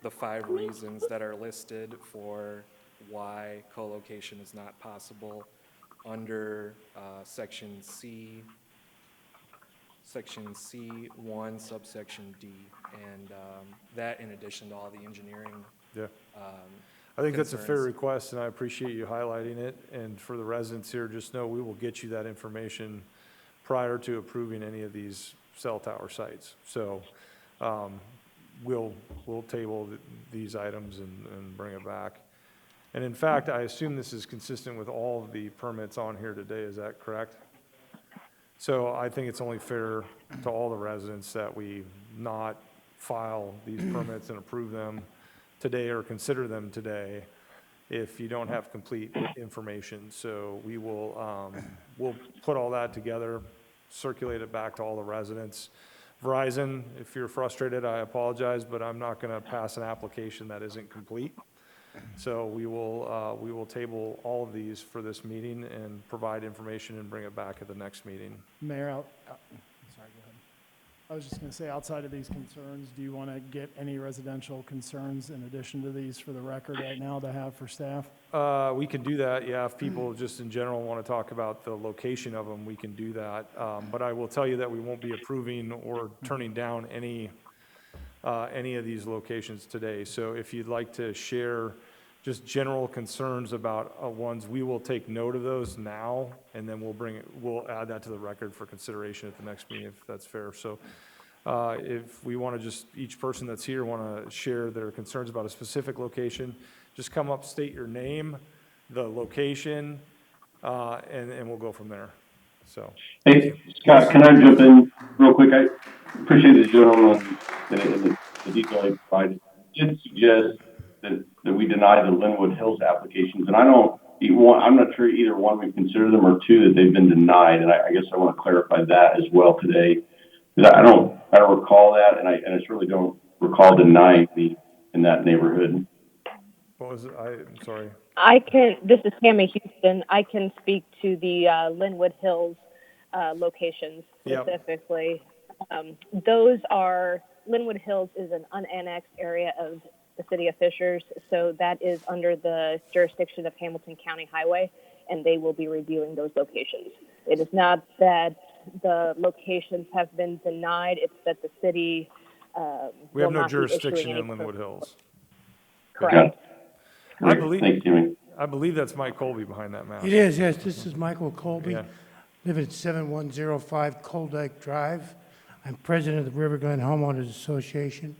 the 5 reasons that are listed for why co-location is not possible under section C1, subsection D, and that in addition to all the engineering. Yeah. I think that's a fair concerns. request, and I appreciate you highlighting it. And for the residents here, just know we will get you that information prior to approving any of these cell tower sites. So we'll table these items and bring it back. And in fact, I assume this is consistent with all of the permits on here today. Is that correct? So I think it's only fair to all the residents that we not file these permits and approve them today or consider them today if you don't have complete information. So we will we'll put all that together, circulate it back to all the residents. Verizon, if you're frustrated, I apologize, but I'm not going to pass an application that isn't complete. So we will table all of these for this meeting and provide information and bring it back at the next meeting. Mayor, sorry, go ahead. I was just going to say, outside of these concerns, do you want to get any residential concerns in addition to these for the record right now to have for staff? We can do that, yeah. If people just in general want to talk about the location of them, we can do that. But I will tell you that we won't be approving or turning down any of these locations today. So if you'd like to share just general concerns about ones, we will take note of those now, and then we'll add that to the record for consideration at the next meeting, if that's fair. So if we want to just, each person that's here want to share their concerns about a specific location, just come up, state your name, the location, and we'll go from there. So. Hey, Scott, can I jump in real quick? I appreciate the gentleman and the detail he provided. Did suggest that we deny the Linwood Hills applications, and I'm not sure either one we've considered them or two that they've been denied, and I guess I want to clarify that as well today, because I don't recall that, and I certainly don't recall denying the in that neighborhood. What was it? I'm sorry. This is Tammy Houston. I can speak to the Linwood Hills locations Yep. specifically. Linwood Hills is an unannexed area of the city of Fishers, so that is under the jurisdiction of Hamilton County Highway, and they will be reviewing those locations. It is not that the locations have been denied, it's that the city We have will no not be issuing jurisdiction any in Linwood Hills. Correct. I Great. Thanks, Jimmy. believe that's Mike Colby behind that map. It is, yes. This is Michael Colby. Yeah. Live at 7105 Coldyke Drive. I'm president of the River Glen Homeowners Association.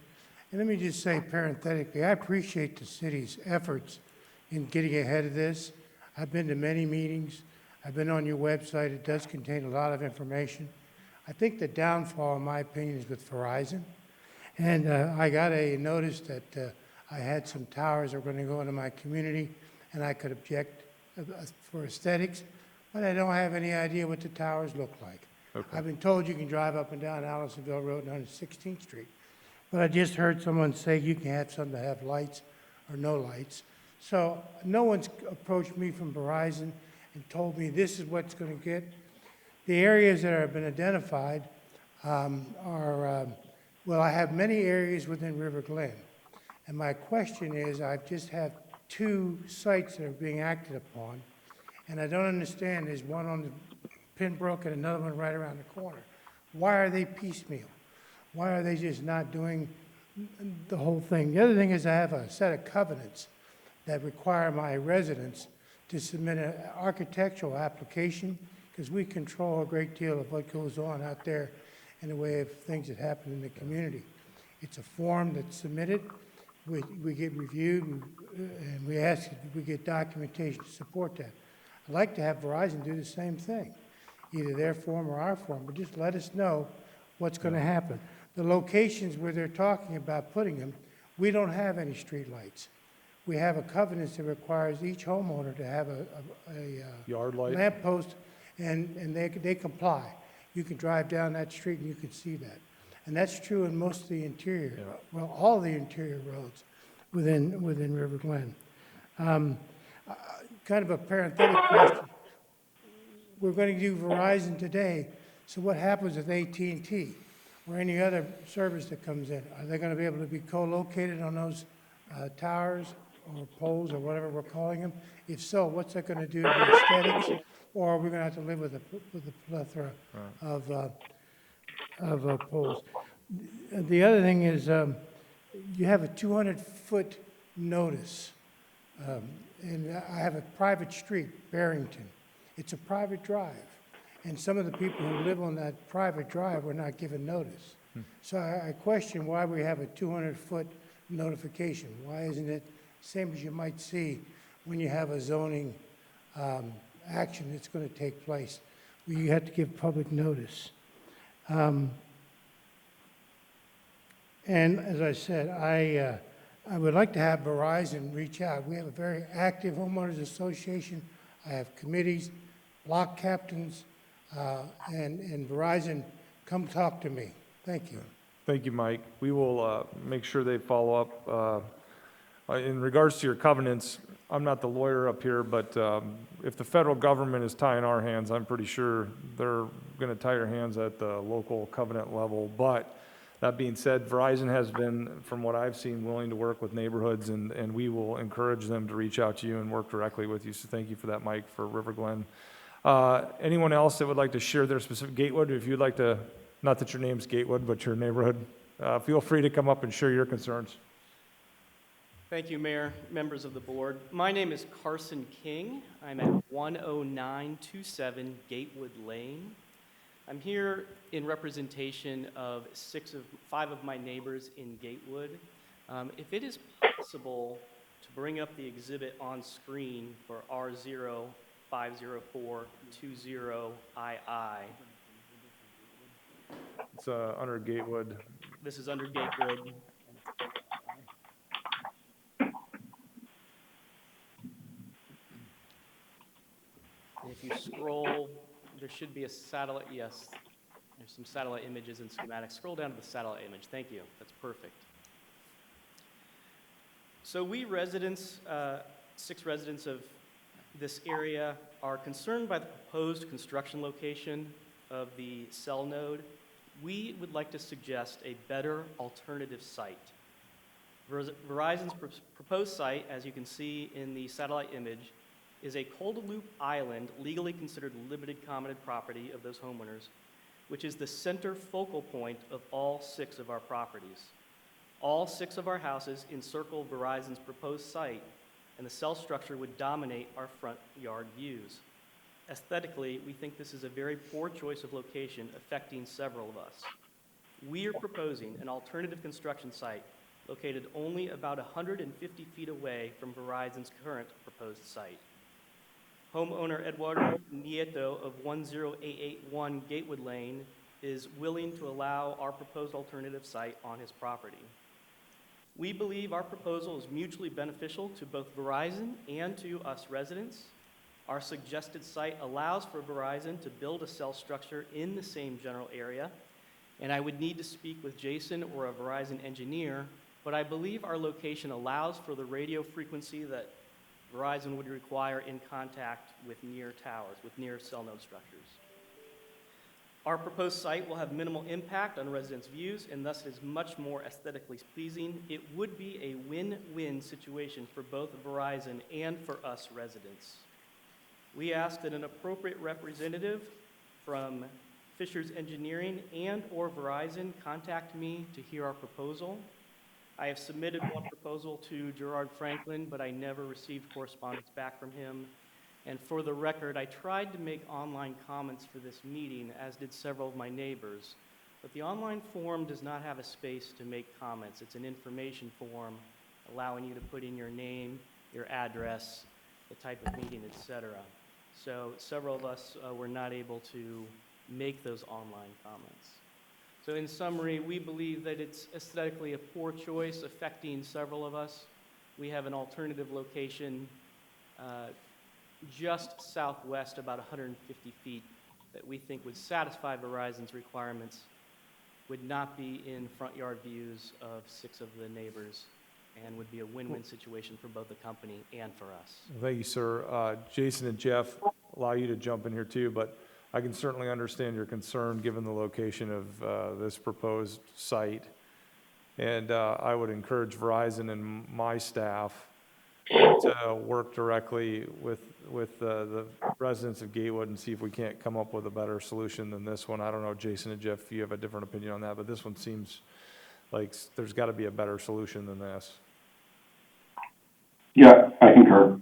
And let me just say parenthetically, I appreciate the city's efforts in getting ahead of this. I've been to many meetings. I've been on your website. It does contain a lot of information. I think the downfall, in my opinion, is with Verizon. And I got a notice that I had some towers that were going to go into my community, and I could object for aesthetics, but I don't have any idea what the towers look like. Okay. I've been told you can drive up and down Allisonville Road and 116th Street, but I just heard someone say you can have some that have lights or no lights. So no one's approached me from Verizon and told me this is what's going to get. The areas that have been identified well, I have many areas within River Glen. And my question is, I just have 2 sites that are being acted upon, and I don't understand. There's one on the Pinbrook and another one right around the corner. Why are they piecemeal? Why are they just not doing the whole thing? The other thing is I have a set of covenants that require my residents to submit an architectural application because we control a great deal of what goes on out there in the way of things that happen in the community. It's a form that's submitted. We get reviewed, and we ask if we get documentation to support that. I'd like to have Verizon do the same thing, either their form or our form, but just let us know what's going to happen. The locations where they're talking about putting them, we don't have any street lights. We have a covenant that requires each homeowner to have a Yard light. lamp post, and they comply. You can drive down that street and you can see that. And that's true in most of the interior, well, all the interior roads within River Glen. Kind of a parenthetic question. We're going to do Verizon today, so what happens with AT&T or any other service that comes in? Are they going to be able to be co-located on those towers or poles or whatever we're calling them? If so, what's that going to do to the aesthetics? Or are we going to have to live with a plethora of poles? The other thing is you have a 200-foot notice. And I have a private street, Barrington. It's a private drive. And some of the people who live on that private drive were not given notice. So I question why we have a 200-foot notification. Why isn't it the same as you might see when you have a zoning action that's going to take place, where you have to give public notice? And as I said, I would like to have Verizon reach out. We have a very active homeowners association. I have committees, block captains, and Verizon, come talk to me. Thank you. Thank you, Mike. We will make sure they follow up. In regards to your covenants, I'm not the lawyer up here, but if the federal government is tying our hands, I'm pretty sure they're going to tie your hands at the local covenant level. But that being said, Verizon has been, from what I've seen, willing to work with neighborhoods, and we will encourage them to reach out to you and work directly with you. So thank you for that, Mike, for River Glen. Anyone else that would like to share their specific Gatewood, if you'd like to, not that your name's Gatewood, but your neighborhood, feel free to come up and share your concerns. Thank you, Mayor, members of the board. My name is Carson King. I'm at 10927 Gatewood Lane. I'm here in representation of 5 of my neighbors in Gatewood. If it is possible to bring up the exhibit on screen for R050420II. It's under Gatewood. This is under Gatewood. If you scroll, there should be a satellite, yes, there's some satellite images and schematics. Scroll down to the satellite image. Thank you. That's perfect. So we residents, 6 residents of this area, are concerned by the proposed construction location of the cell node. We would like to suggest a better alternative site. Verizon's proposed site, as you can see in the satellite image, is a cold-loop island legally considered limited commented property of those homeowners, which is the center focal point of all 6 of our properties. All 6 of our houses encircle Verizon's proposed site, and the cell structure would dominate our front yard views. Aesthetically, we think this is a very poor choice of location affecting several of us. We are proposing an alternative construction site located only about 150 feet away from Verizon's current proposed site. Homeowner Eduardo Nieto of 10881 Gatewood Lane is willing to allow our proposed alternative site on his property. We believe our proposal is mutually beneficial to both Verizon and to us residents. Our suggested site allows for Verizon to build a cell structure in the same general area, and I would need to speak with Jason or a Verizon engineer, but I believe our location allows for the radio frequency that Verizon would require in contact with near towers, with near cell node structures. Our proposed site will have minimal impact on residents' views, and thus it is much more aesthetically pleasing. It would be a win-win situation for both Verizon and for us residents. We ask that an appropriate representative from Fisher's Engineering and/or Verizon contact me to hear our proposal. I have submitted one proposal to Gerard Franklin, but I never received correspondence back from him. And for the record, I tried to make online comments for this meeting, as did several of my neighbors. But the online form does not have a space to make comments. It's an information form allowing you to put in your name, your address, the type of meeting, etc. So several of us were not able to make those online comments. So in summary, we believe that it's aesthetically a poor choice affecting several of us. We have an alternative location just southwest, about 150 feet, that we think would satisfy Verizon's requirements, would not be in front yard views of 6 of the neighbors, and would be a win-win situation for both the company and for us. Thank you, sir. Jason and Jeff, allow you to jump in here too, but I can certainly understand your concern given the location of this proposed site. And I would encourage Verizon and my staff to work directly with the residents of Gatewood and see if we can't come up with a better solution than this one. I don't know, Jason and Jeff, if you have a different opinion on that, but this one seems like there's got to be a better solution than this. Yeah, I concur.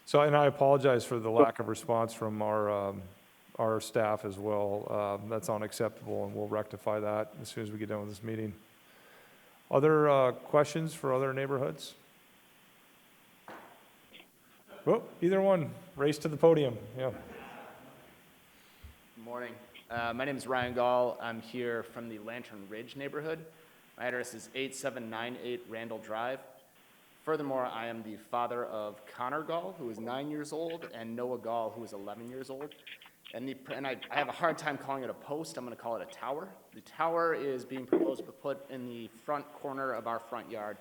So, and I apologize for the lack of response from our staff as well. That's unacceptable, and we'll rectify that as soon as we get done with this meeting. Other questions for other neighborhoods? Oh, either one, race to the podium, yeah. Good morning. My name is Ryan Gall. I'm here from the Lantern Ridge neighborhood. My address is 8798 Randall Drive. Furthermore, I am the father of Connor Gall, who is 9 years old, and Noah Gall, who is 11 years old. And I have a hard time calling it a post. I'm going to call it a tower. The tower is being proposed to put in the front corner of our front yard.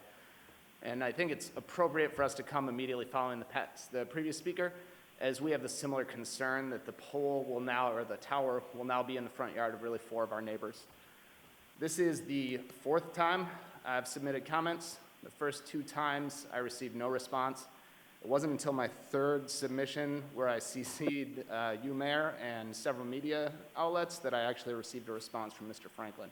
And I think it's appropriate for us to come immediately following the previous speaker, as we have the similar concern that the pole will now, or the tower will now be in the front yard of really 4 of our neighbors. This is the 4th time I've submitted comments. The first 2 times I received no response. It wasn't until my 3rd submission where I CC'd you, Mayor, and several media outlets that I actually received a response from Mr. Franklin.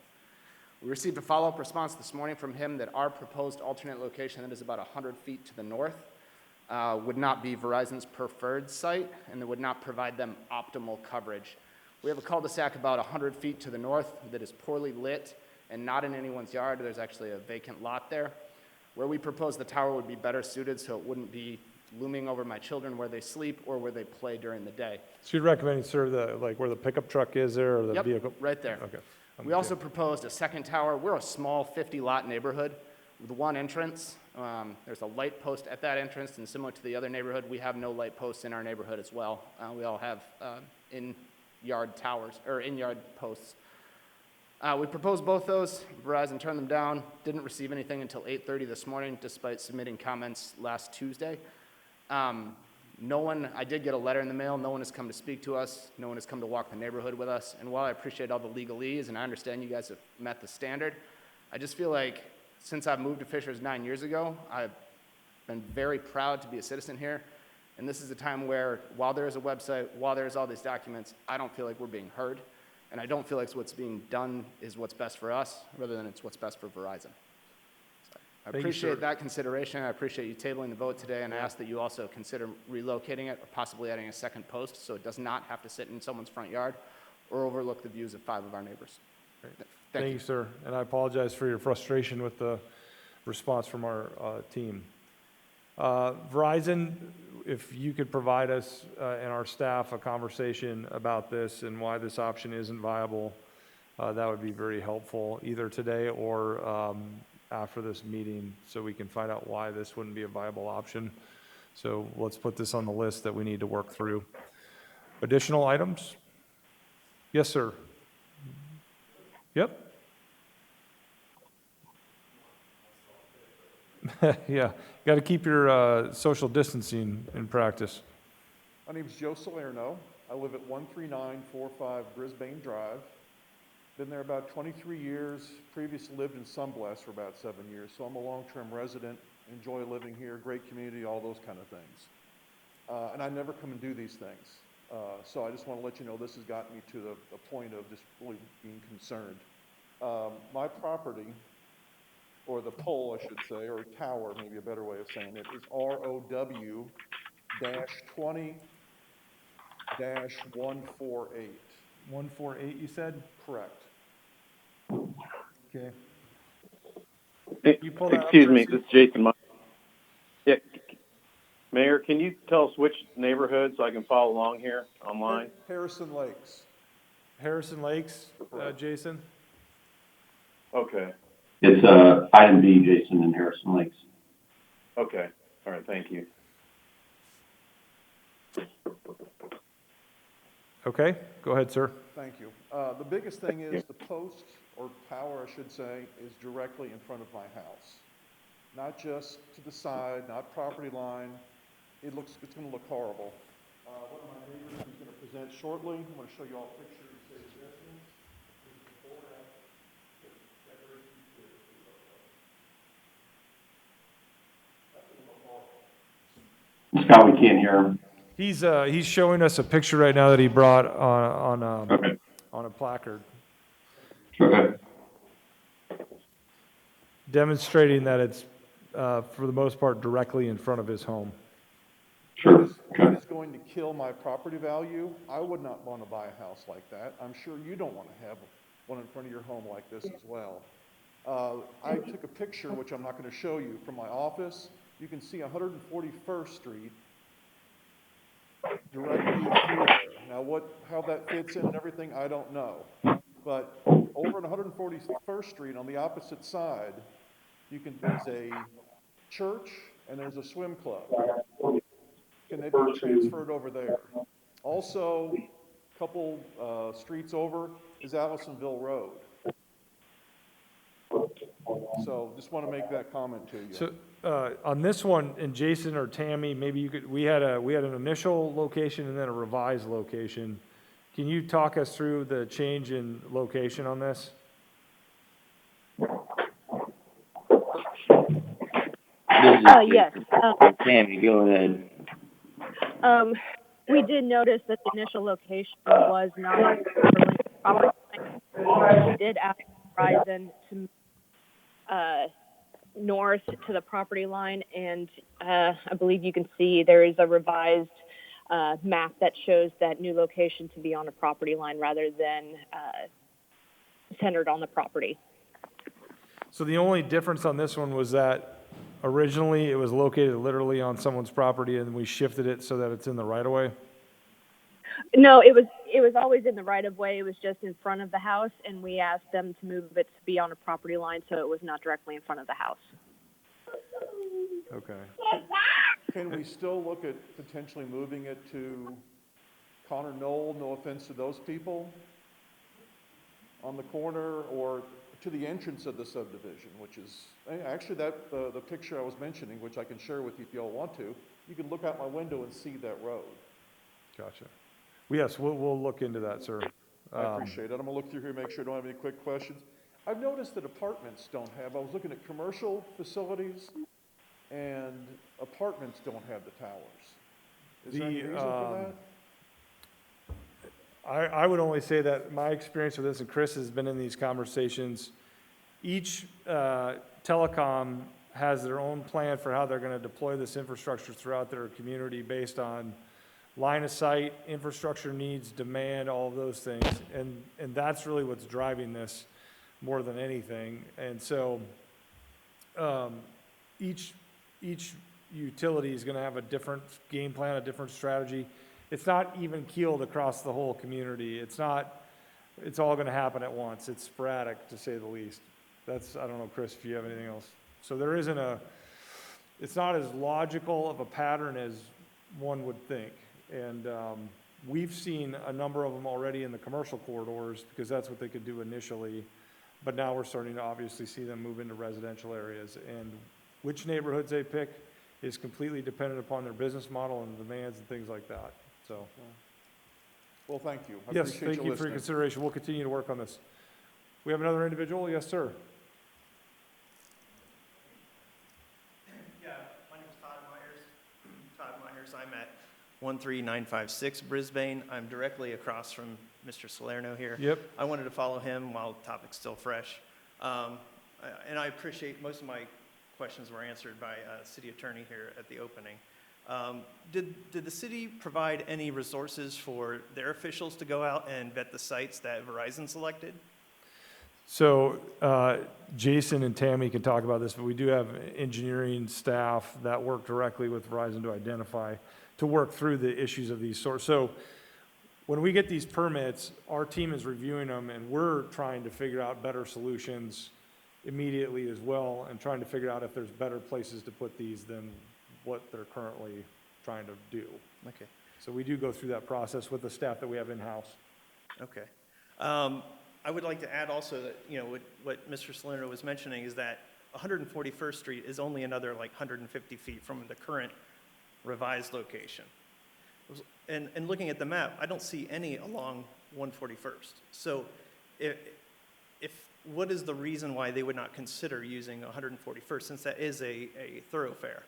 We received a follow-up response this morning from him that our proposed alternate location that is about 100 feet to the north would not be Verizon's preferred site, and it would not provide them optimal coverage. We have a cul-de-sac about 100 feet to the north that is poorly lit and not in anyone's yard. There's actually a vacant lot there. Where we propose the tower would be better suited so it wouldn't be looming over my children where they sleep or where they play during the day. So you're recommending, sir, like where the pickup truck is there, or the Yep, vehicle? right there. Okay. We also proposed a second tower. We're a small 50-lot neighborhood with 1 entrance. There's a light post at that entrance, and similar to the other neighborhood, we have no light posts in our neighborhood as well. We all have in-yard towers, or in-yard posts. We proposed both those. Verizon turned them down. Didn't receive anything until 8:30 this morning, despite submitting comments last Tuesday. I did get a letter in the mail. No one has come to speak to us. No one has come to walk the neighborhood with us. And while I appreciate all the legalese, and I understand you guys have met the standard, I just feel like since I've moved to Fishers 9 years ago, I've been very proud to be a citizen here. And this is a time where, while there is a website, while there's all these documents, I don't feel like we're being heard. And I don't feel like what's being done is what's best for us, rather than it's what's best for Verizon. So I appreciate that consideration. I appreciate you tabling the vote today, and I ask that you also consider relocating it or possibly adding a second post so it does not have to sit in someone's front yard or overlook the views of 5 of our neighbors. Thank you, sir. And I apologize for your frustration with the response from our team. Verizon, if you could provide us and our staff a conversation about this and why this option isn't viable, that would be very helpful, either today or after this meeting, so we can find out why this wouldn't be a viable option. So let's put this on the list that we need to work through. Additional items? Yes, sir. Yep. Yeah, got to keep your social distancing in practice. My name is Joe Salerno. I live at 13945 Brisbane Drive. Been there about 23 years. Previously lived in Sunblest for about 7 years, so I'm a long-term resident. Enjoy living here, great community, all those kind of things. And I never come and do these things. So I just want to let you know this has gotten me to the point of just really being concerned. My property, or the pole, I should say, or tower, maybe a better way of saying it, is ROW-20-148. 148, you said? Correct. Okay. Excuse me, this is Jason. Yeah. Mayor, can you tell us which neighborhood so I can follow along here online? Harrison Lakes. Harrison Lakes, Jason? Okay. It's item B, Jason, in Harrison Lakes. Okay. All right. Thank you. Okay, go ahead, sir. Thank you. The biggest thing is the post, or tower, I should say, is directly in front of my house. Not just to the side, not property line. It's going to look horrible. One of my neighbors who's going to present shortly, I'm going to show you all a picture and say suggestions. Scott, we can't hear him. He's showing us a picture right now that he brought on a placard. Okay. Demonstrating that it's, for the most part, directly in front of his home. Sure. That is going to kill my property value. I would not want to buy a house like that. I'm sure you don't want to have one in front of your home like this as well. I took a picture, which I'm not going to show you, from my office. You can see 141st Street directly through there. Now, how that fits in and everything, I don't know. But over on 141st Street, on the opposite side, there's a church and there's a swim club. Can they be transferred over there? Also, a couple streets over is Allisonville Road. So just want to make that comment to you. So on this one, and Jason or Tammy, maybe you could. We had an initial location and then a revised location. Can you talk us through the change in location on this? Yes. Tammy, go ahead. We did notice that the initial location was not on the property line. We did ask Verizon to move north to the property line, and I believe you can see there is a revised map that shows that new location to be on a property line rather than centered on the property. So the only difference on this one was that originally it was located literally on someone's property, and we shifted it so that it's in the right of way. No, it was always in the right of way. It was just in front of the house, and we asked them to move it to be on a property line so it was not directly in front of the house. Okay. Can we still look at potentially moving it to Connor Knoll? No offense to those people. on the corner or to the entrance of the subdivision, which is, actually the picture I was mentioning, which I can share with you if y'all want to, you can look out my window and see that road. Gotcha. Well, yes, we'll look into that, sir. I appreciate it. I'm gonna look through here, make sure I don't have any quick questions. I've noticed that apartments don't have, I was looking at commercial facilities and apartments don't have the towers. Is there any reason for that? I would only say that my experience with this, and Chris has been in these conversations, each telecom has their own plan for how they're going to deploy this infrastructure throughout their community based on line of sight, infrastructure needs, demand, all of those things. And that's really what's driving this more than anything. And so each utility is going to have a different game plan, a different strategy. It's not even keeled across the whole community. It's all going to happen at once. It's sporadic, to say the least. I don't know, Chris, if you have anything else. So there isn't it's not as logical of a pattern as one would think. And we've seen a number of them already in the commercial corridors because that's what they could do initially. But now we're starting to obviously see them move into residential areas. And which neighborhoods they pick is completely dependent upon their business model and demands and things like that. So, Well, thank you. I yes, appreciate thank you for your listening. consideration. We'll continue to work on this. We have another individual? Yes, sir. Yeah, my name is Todd Myers. Todd Myers, I'm at 13956 Brisbane. I'm directly across from Mr. Salerno here. Yep. I wanted to follow him while the topic's still fresh. And I appreciate most of my questions were answered by city attorney here at the opening. Did the city provide any resources for their officials to go out and vet the sites that Verizon selected? So Jason and Tammy can talk about this, but we do have engineering staff that work directly with Verizon to work through the issues of these sorts. So when we get these permits, our team is reviewing them and we're trying to figure out better solutions immediately as well and trying to figure out if there's better places to put these than what they're currently trying to do. Okay. So we do go through that process with the staff that we have in-house. Okay. I would like to add also that, what Mr. Salerno was mentioning is that 141st Street is only another like 150 feet from the current revised location. And looking at the map, I don't see any along 141st. So what is the reason why they would not consider using 141st since that is a thoroughfare?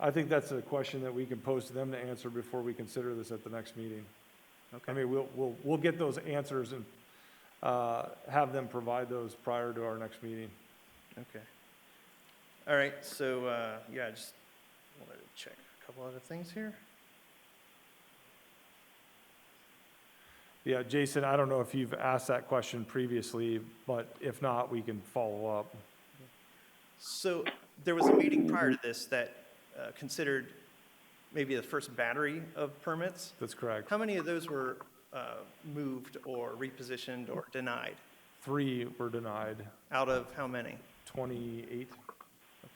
I think that's a question that we can pose to them to answer before we consider this at the next meeting. Okay. I mean, we'll get those answers and have them provide those prior to our next meeting. Okay. All right. So I just wanted to check a couple other things here. Yeah, Jason, I don't know if you've asked that question previously, but if not, we can follow up. So there was a meeting prior to this that considered maybe the first battery of permits. That's correct. How many of those were moved or repositioned or denied? 3 were denied. Out of how many? 28.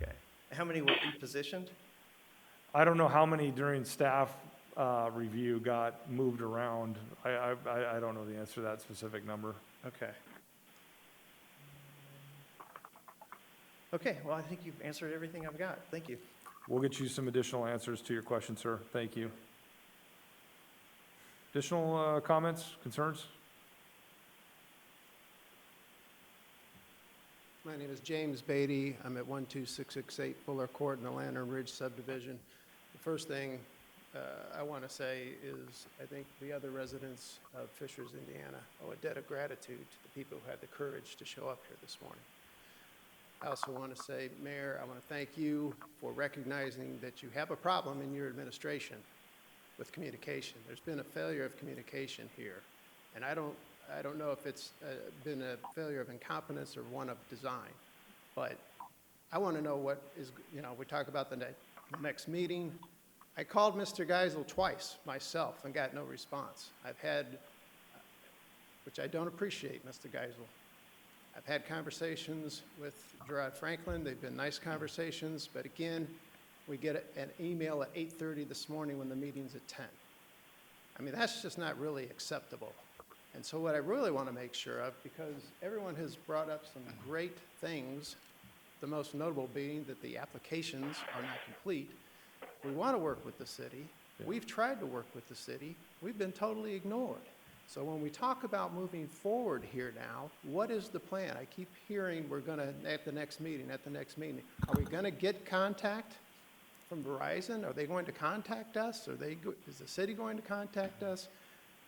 Okay. How many were repositioned? I don't know how many during staff review got moved around. I don't know the answer to that specific number. Okay. Okay, well, I think you've answered everything I've got. Thank you. We'll get you some additional answers to your question, sir. Thank you. Additional comments, concerns? My name is James Beatty. I'm at 12668 Fuller Court in the Lantern Ridge subdivision. The first thing I want to say is I think the other residents of Fishers, Indiana, owe a debt of gratitude to the people who had the courage to show up here this morning. I also want to say, Mayor, I want to thank you for recognizing that you have a problem in your administration with communication. There's been a failure of communication here, and I don't know if it's been a failure of incompetence or one of design, but I want to know what is, we talk about the next meeting. I called Mr. Geisel twice myself and got no response. I've had, which I don't appreciate, Mr. Geisel. I've had conversations with Gerard Franklin. They've been nice conversations, but again, we get an email at 8:30 this morning when the meeting's at 10. I mean, that's just not really acceptable. And so what I really want to make sure of, because everyone has brought up some great things, the most notable being that the applications are not complete. We want to work with the city. We've tried to work with the city. We've been totally ignored. So when we talk about moving forward here now, what is the plan? I keep hearing we're going to, at the next meeting. Are we going to get contact from Verizon? Are they going to contact us? Is the city going to contact us?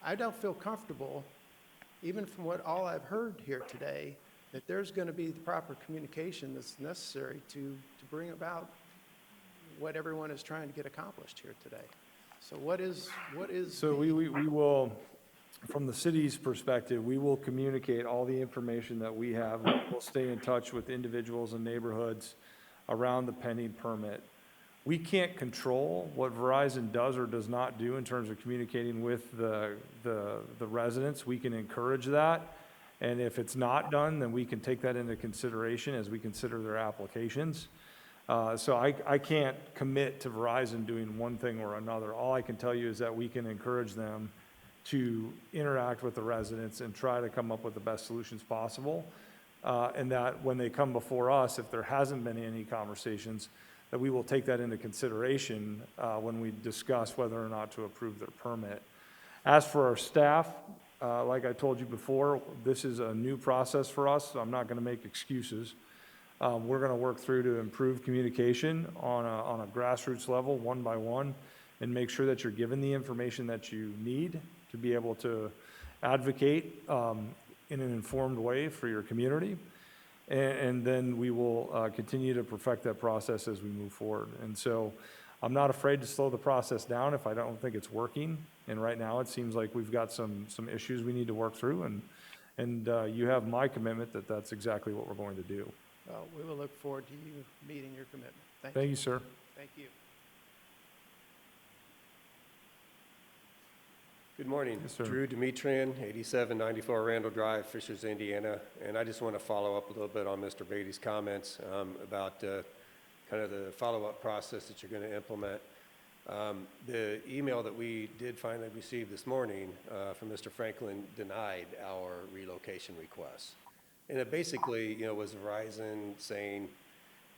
I don't feel comfortable, even from what all I've heard here today, that there's going to be the proper communication that's necessary to bring about what everyone is trying to get accomplished here today. So what is? So we will, from the city's perspective, we will communicate all the information that we have. We'll stay in touch with individuals and neighborhoods around the pending permit. We can't control what Verizon does or does not do in terms of communicating with the residents. We can encourage that. And if it's not done, then we can take that into consideration as we consider their applications. So I can't commit to Verizon doing one thing or another. All I can tell you is that we can encourage them to interact with the residents and try to come up with the best solutions possible. And that when they come before us, if there hasn't been any conversations, that we will take that into consideration when we discuss whether or not to approve their permit. As for our staff, like I told you before, this is a new process for us, so I'm not going to make excuses. We're going to work through to improve communication on a grassroots level, one by one, and make sure that you're given the information that you need to be able to advocate in an informed way for your community. And then we will continue to perfect that process as we move forward. And so I'm not afraid to slow the process down if I don't think it's working. And right now it seems like we've got some issues we need to work through. And you have my commitment that that's exactly what we're going to do. Well, we will look forward to you meeting your commitment. Thank you, sir. Thank you. Good morning. Yes, sir. Drew Dimitrian, 8794 Randall Drive, Fishers, Indiana. And I just want to follow up a little bit on Mr. Beatty's comments about kind of the follow-up process that you're going to implement. The email that we did finally receive this morning from Mr. Franklin denied our relocation request. And it basically, was Verizon saying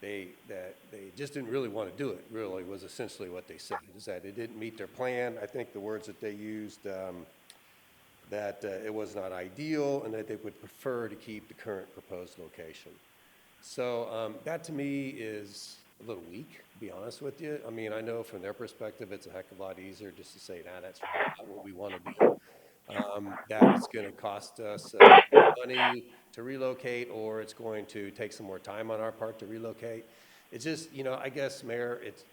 that they just didn't really want to do it, really, was essentially what they said, is that it didn't meet their plan. I think the words that they used, that it was not ideal and that they would prefer to keep the current proposed location. So that to me is a little weak, to be honest with you. I mean, I know from their perspective, it's a heck of a lot easier just to say, nah, that's not what we want to do. That it's going to cost us money to relocate, or it's going to take some more time on our part to relocate. It's just, I guess, Mayor, it's,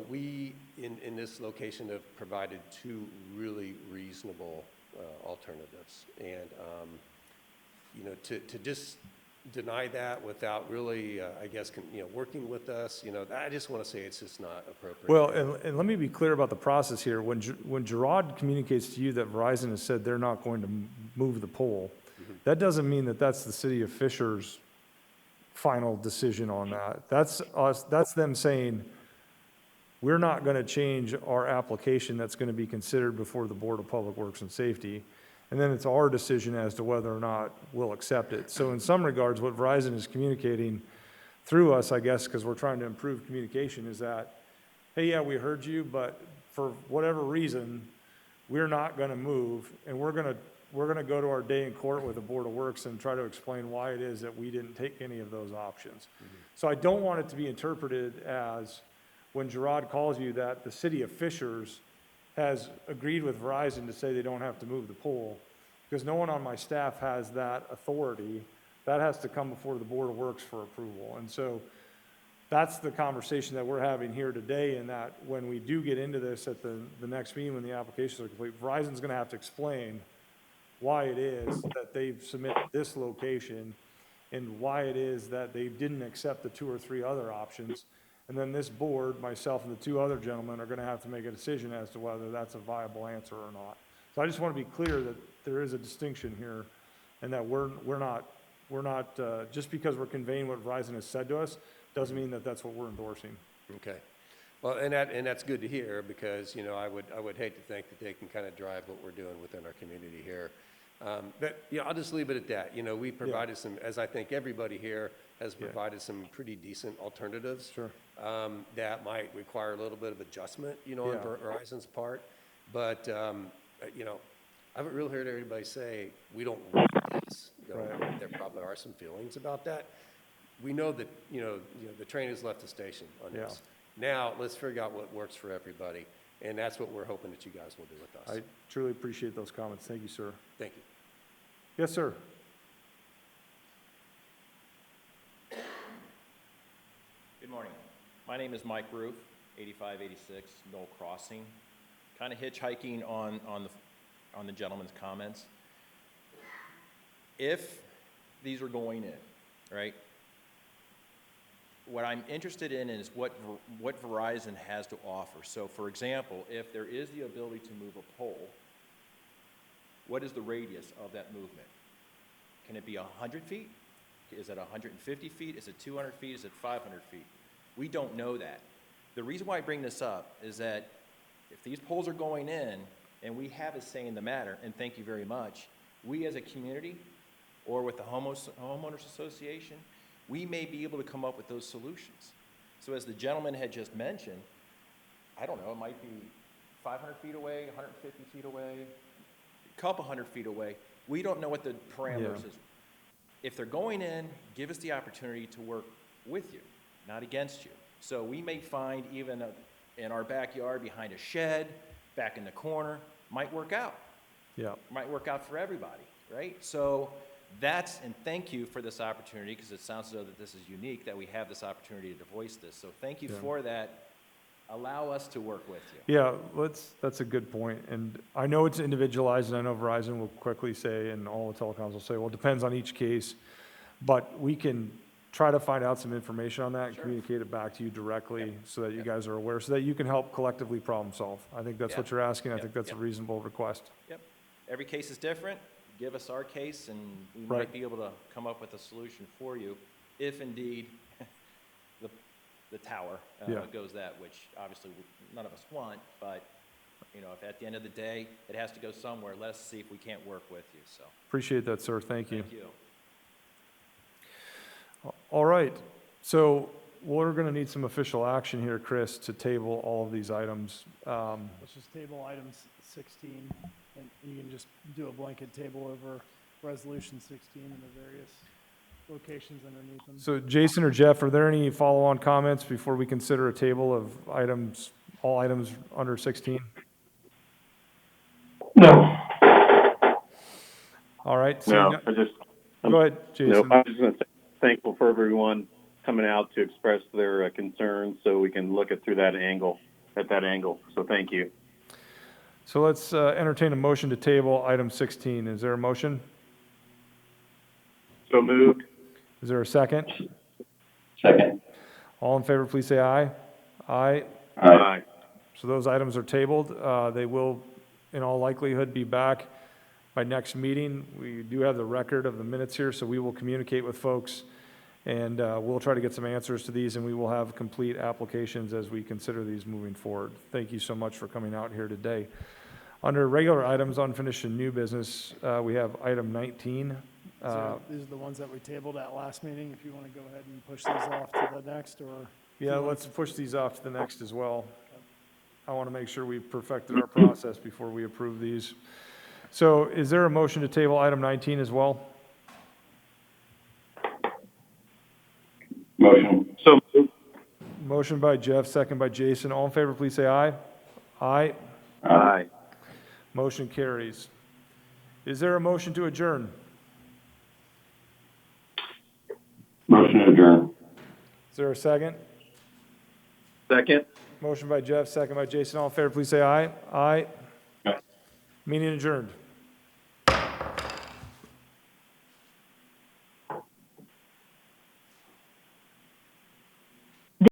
we in this location have provided two really reasonable alternatives. And, to just deny that without really, I guess, working with us, I just want to say it's just not appropriate. Well, and let me be clear about the process here. When Gerard communicates to you that Verizon has said they're not going to move the pole, that doesn't mean that that's the city of Fishers' final decision on that. That's them saying, we're not going to change our application that's going to be considered before the Board of Public Works and Safety. And then it's our decision as to whether or not we'll accept it. So in some regards, what Verizon is communicating through us, I guess, because we're trying to improve communication, is that, hey, yeah, we heard you, but for whatever reason, we're not going to move, and we're going to go to our day in court with the Board of Works and try to explain why it is that we didn't take any of those options. So I don't want it to be interpreted as, when Gerard calls you, that the city of Fishers has agreed with Verizon to say they don't have to move the pole, because no one on my staff has that authority. That has to come before the Board of Works for approval. And so that's the conversation that we're having here today, and that when we do get into this at the next meeting when the applications are complete, Verizon's going to have to explain why it is that they've submitted this location and why it is that they didn't accept the two or three other options. And then this board, myself and the two other gentlemen, are going to have to make a decision as to whether that's a viable answer or not. So I just want to be clear that there is a distinction here, and that we're not just because we're conveying what Verizon has said to us doesn't mean that that's what we're endorsing. Okay. Well, and that's good to hear, because I would hate to think that they can kind of drive what we're doing within our community here. I'll just leave it at that. We provided some, as I think everybody here has provided some pretty decent alternatives. Sure. That might require a little bit of adjustment, on Verizon's part. But, I haven't really heard everybody say, we don't want this. Right. There probably are some feelings about that. We know that, the train has left the station on this. Now, let's figure out what works for everybody. And that's what we're hoping that you guys will do with us. I truly appreciate those comments. Thank you, sir. Thank you. Yes, sir. Good morning. My name is Mike Roof, 8586 Knoll Crossing. Kind of hitchhiking on the gentleman's comments. If these were going in, right? What I'm interested in is what Verizon has to offer. So, for example, if there is the ability to move a pole, what is the radius of that movement? Can it be 100 feet? Is it 150 feet? Is it 200 feet? Is it 500 feet? We don't know that. The reason why I bring this up is that if these poles are going in and we have a say in the matter, and thank you very much, we as a community or with the homeowners association, we may be able to come up with those solutions. So as the gentleman had just mentioned, I don't know, it might be 500 feet away, 150 feet away, a couple hundred feet away. We don't know what the parameters is. If they're going in, give us the opportunity to work with you, not against you. So we may find even in our backyard, behind a shed, back in the corner, might work out. Yeah. Might work out for everybody, right? So and thank you for this opportunity, because it sounds as though that this is unique, that we have this opportunity to voice this. So thank you for that. Allow us to work with you. Yeah, that's a good point. And I know it's individualized, and I know Verizon will quickly say, and all the telecoms will say, well, it depends on each case. But we can try to find out some information on that and communicate it back to you directly so that you guys are aware, so that you can help collectively problem solve. I think that's what you're asking. I think that's a reasonable request. Yep. Every case is different. Give us our case, and we might be able to come up with a solution for you, if indeed the tower goes that, which obviously none of us want, but if at the end of the day it has to go somewhere, let us see if we can't work with you. So Appreciate that, sir. Thank you. thank you. All right. So we're going to need some official action here, Chris, to table all of these items. Let's just table items 16, and you can just do a blanket table over resolution 16 and the various locations underneath them. So Jason or Jeff, are there any follow-on comments before we consider a table of all items under 16? No. All right. No, Go ahead, Jason. No, I'm just going to say thankful for everyone coming out to express their concerns, so we can look at through that angle, So thank you. So let's entertain a motion to table item 16. Is there a motion? So moved. Is there a second? Second. All in favor, please say aye. Aye. Aye. So those items are tabled. They will, in all likelihood, be back by next meeting. We do have the record of the minutes here, so we will communicate with folks, and we'll try to get some answers to these, and we will have complete applications as we consider these moving forward. Thank you so much for coming out here today. Under regular items, unfinished and new business, we have item 19. These are the ones that we tabled at last meeting. If you want to go ahead and push these off to the next, or Yeah, let's push these off to the next as well. I want to make sure we've perfected our process before we approve these. So is there a motion to table item 19 as well? Motion. So moved. Motion by Jeff, second by Jason. All in favor, please say aye. Aye. Aye. Motion carries. Is there a motion to adjourn? Motion to adjourn. Is there a second? Second. Motion by Jeff, second by Jason. All in favor, please say aye. Aye. Aye. Meeting adjourned.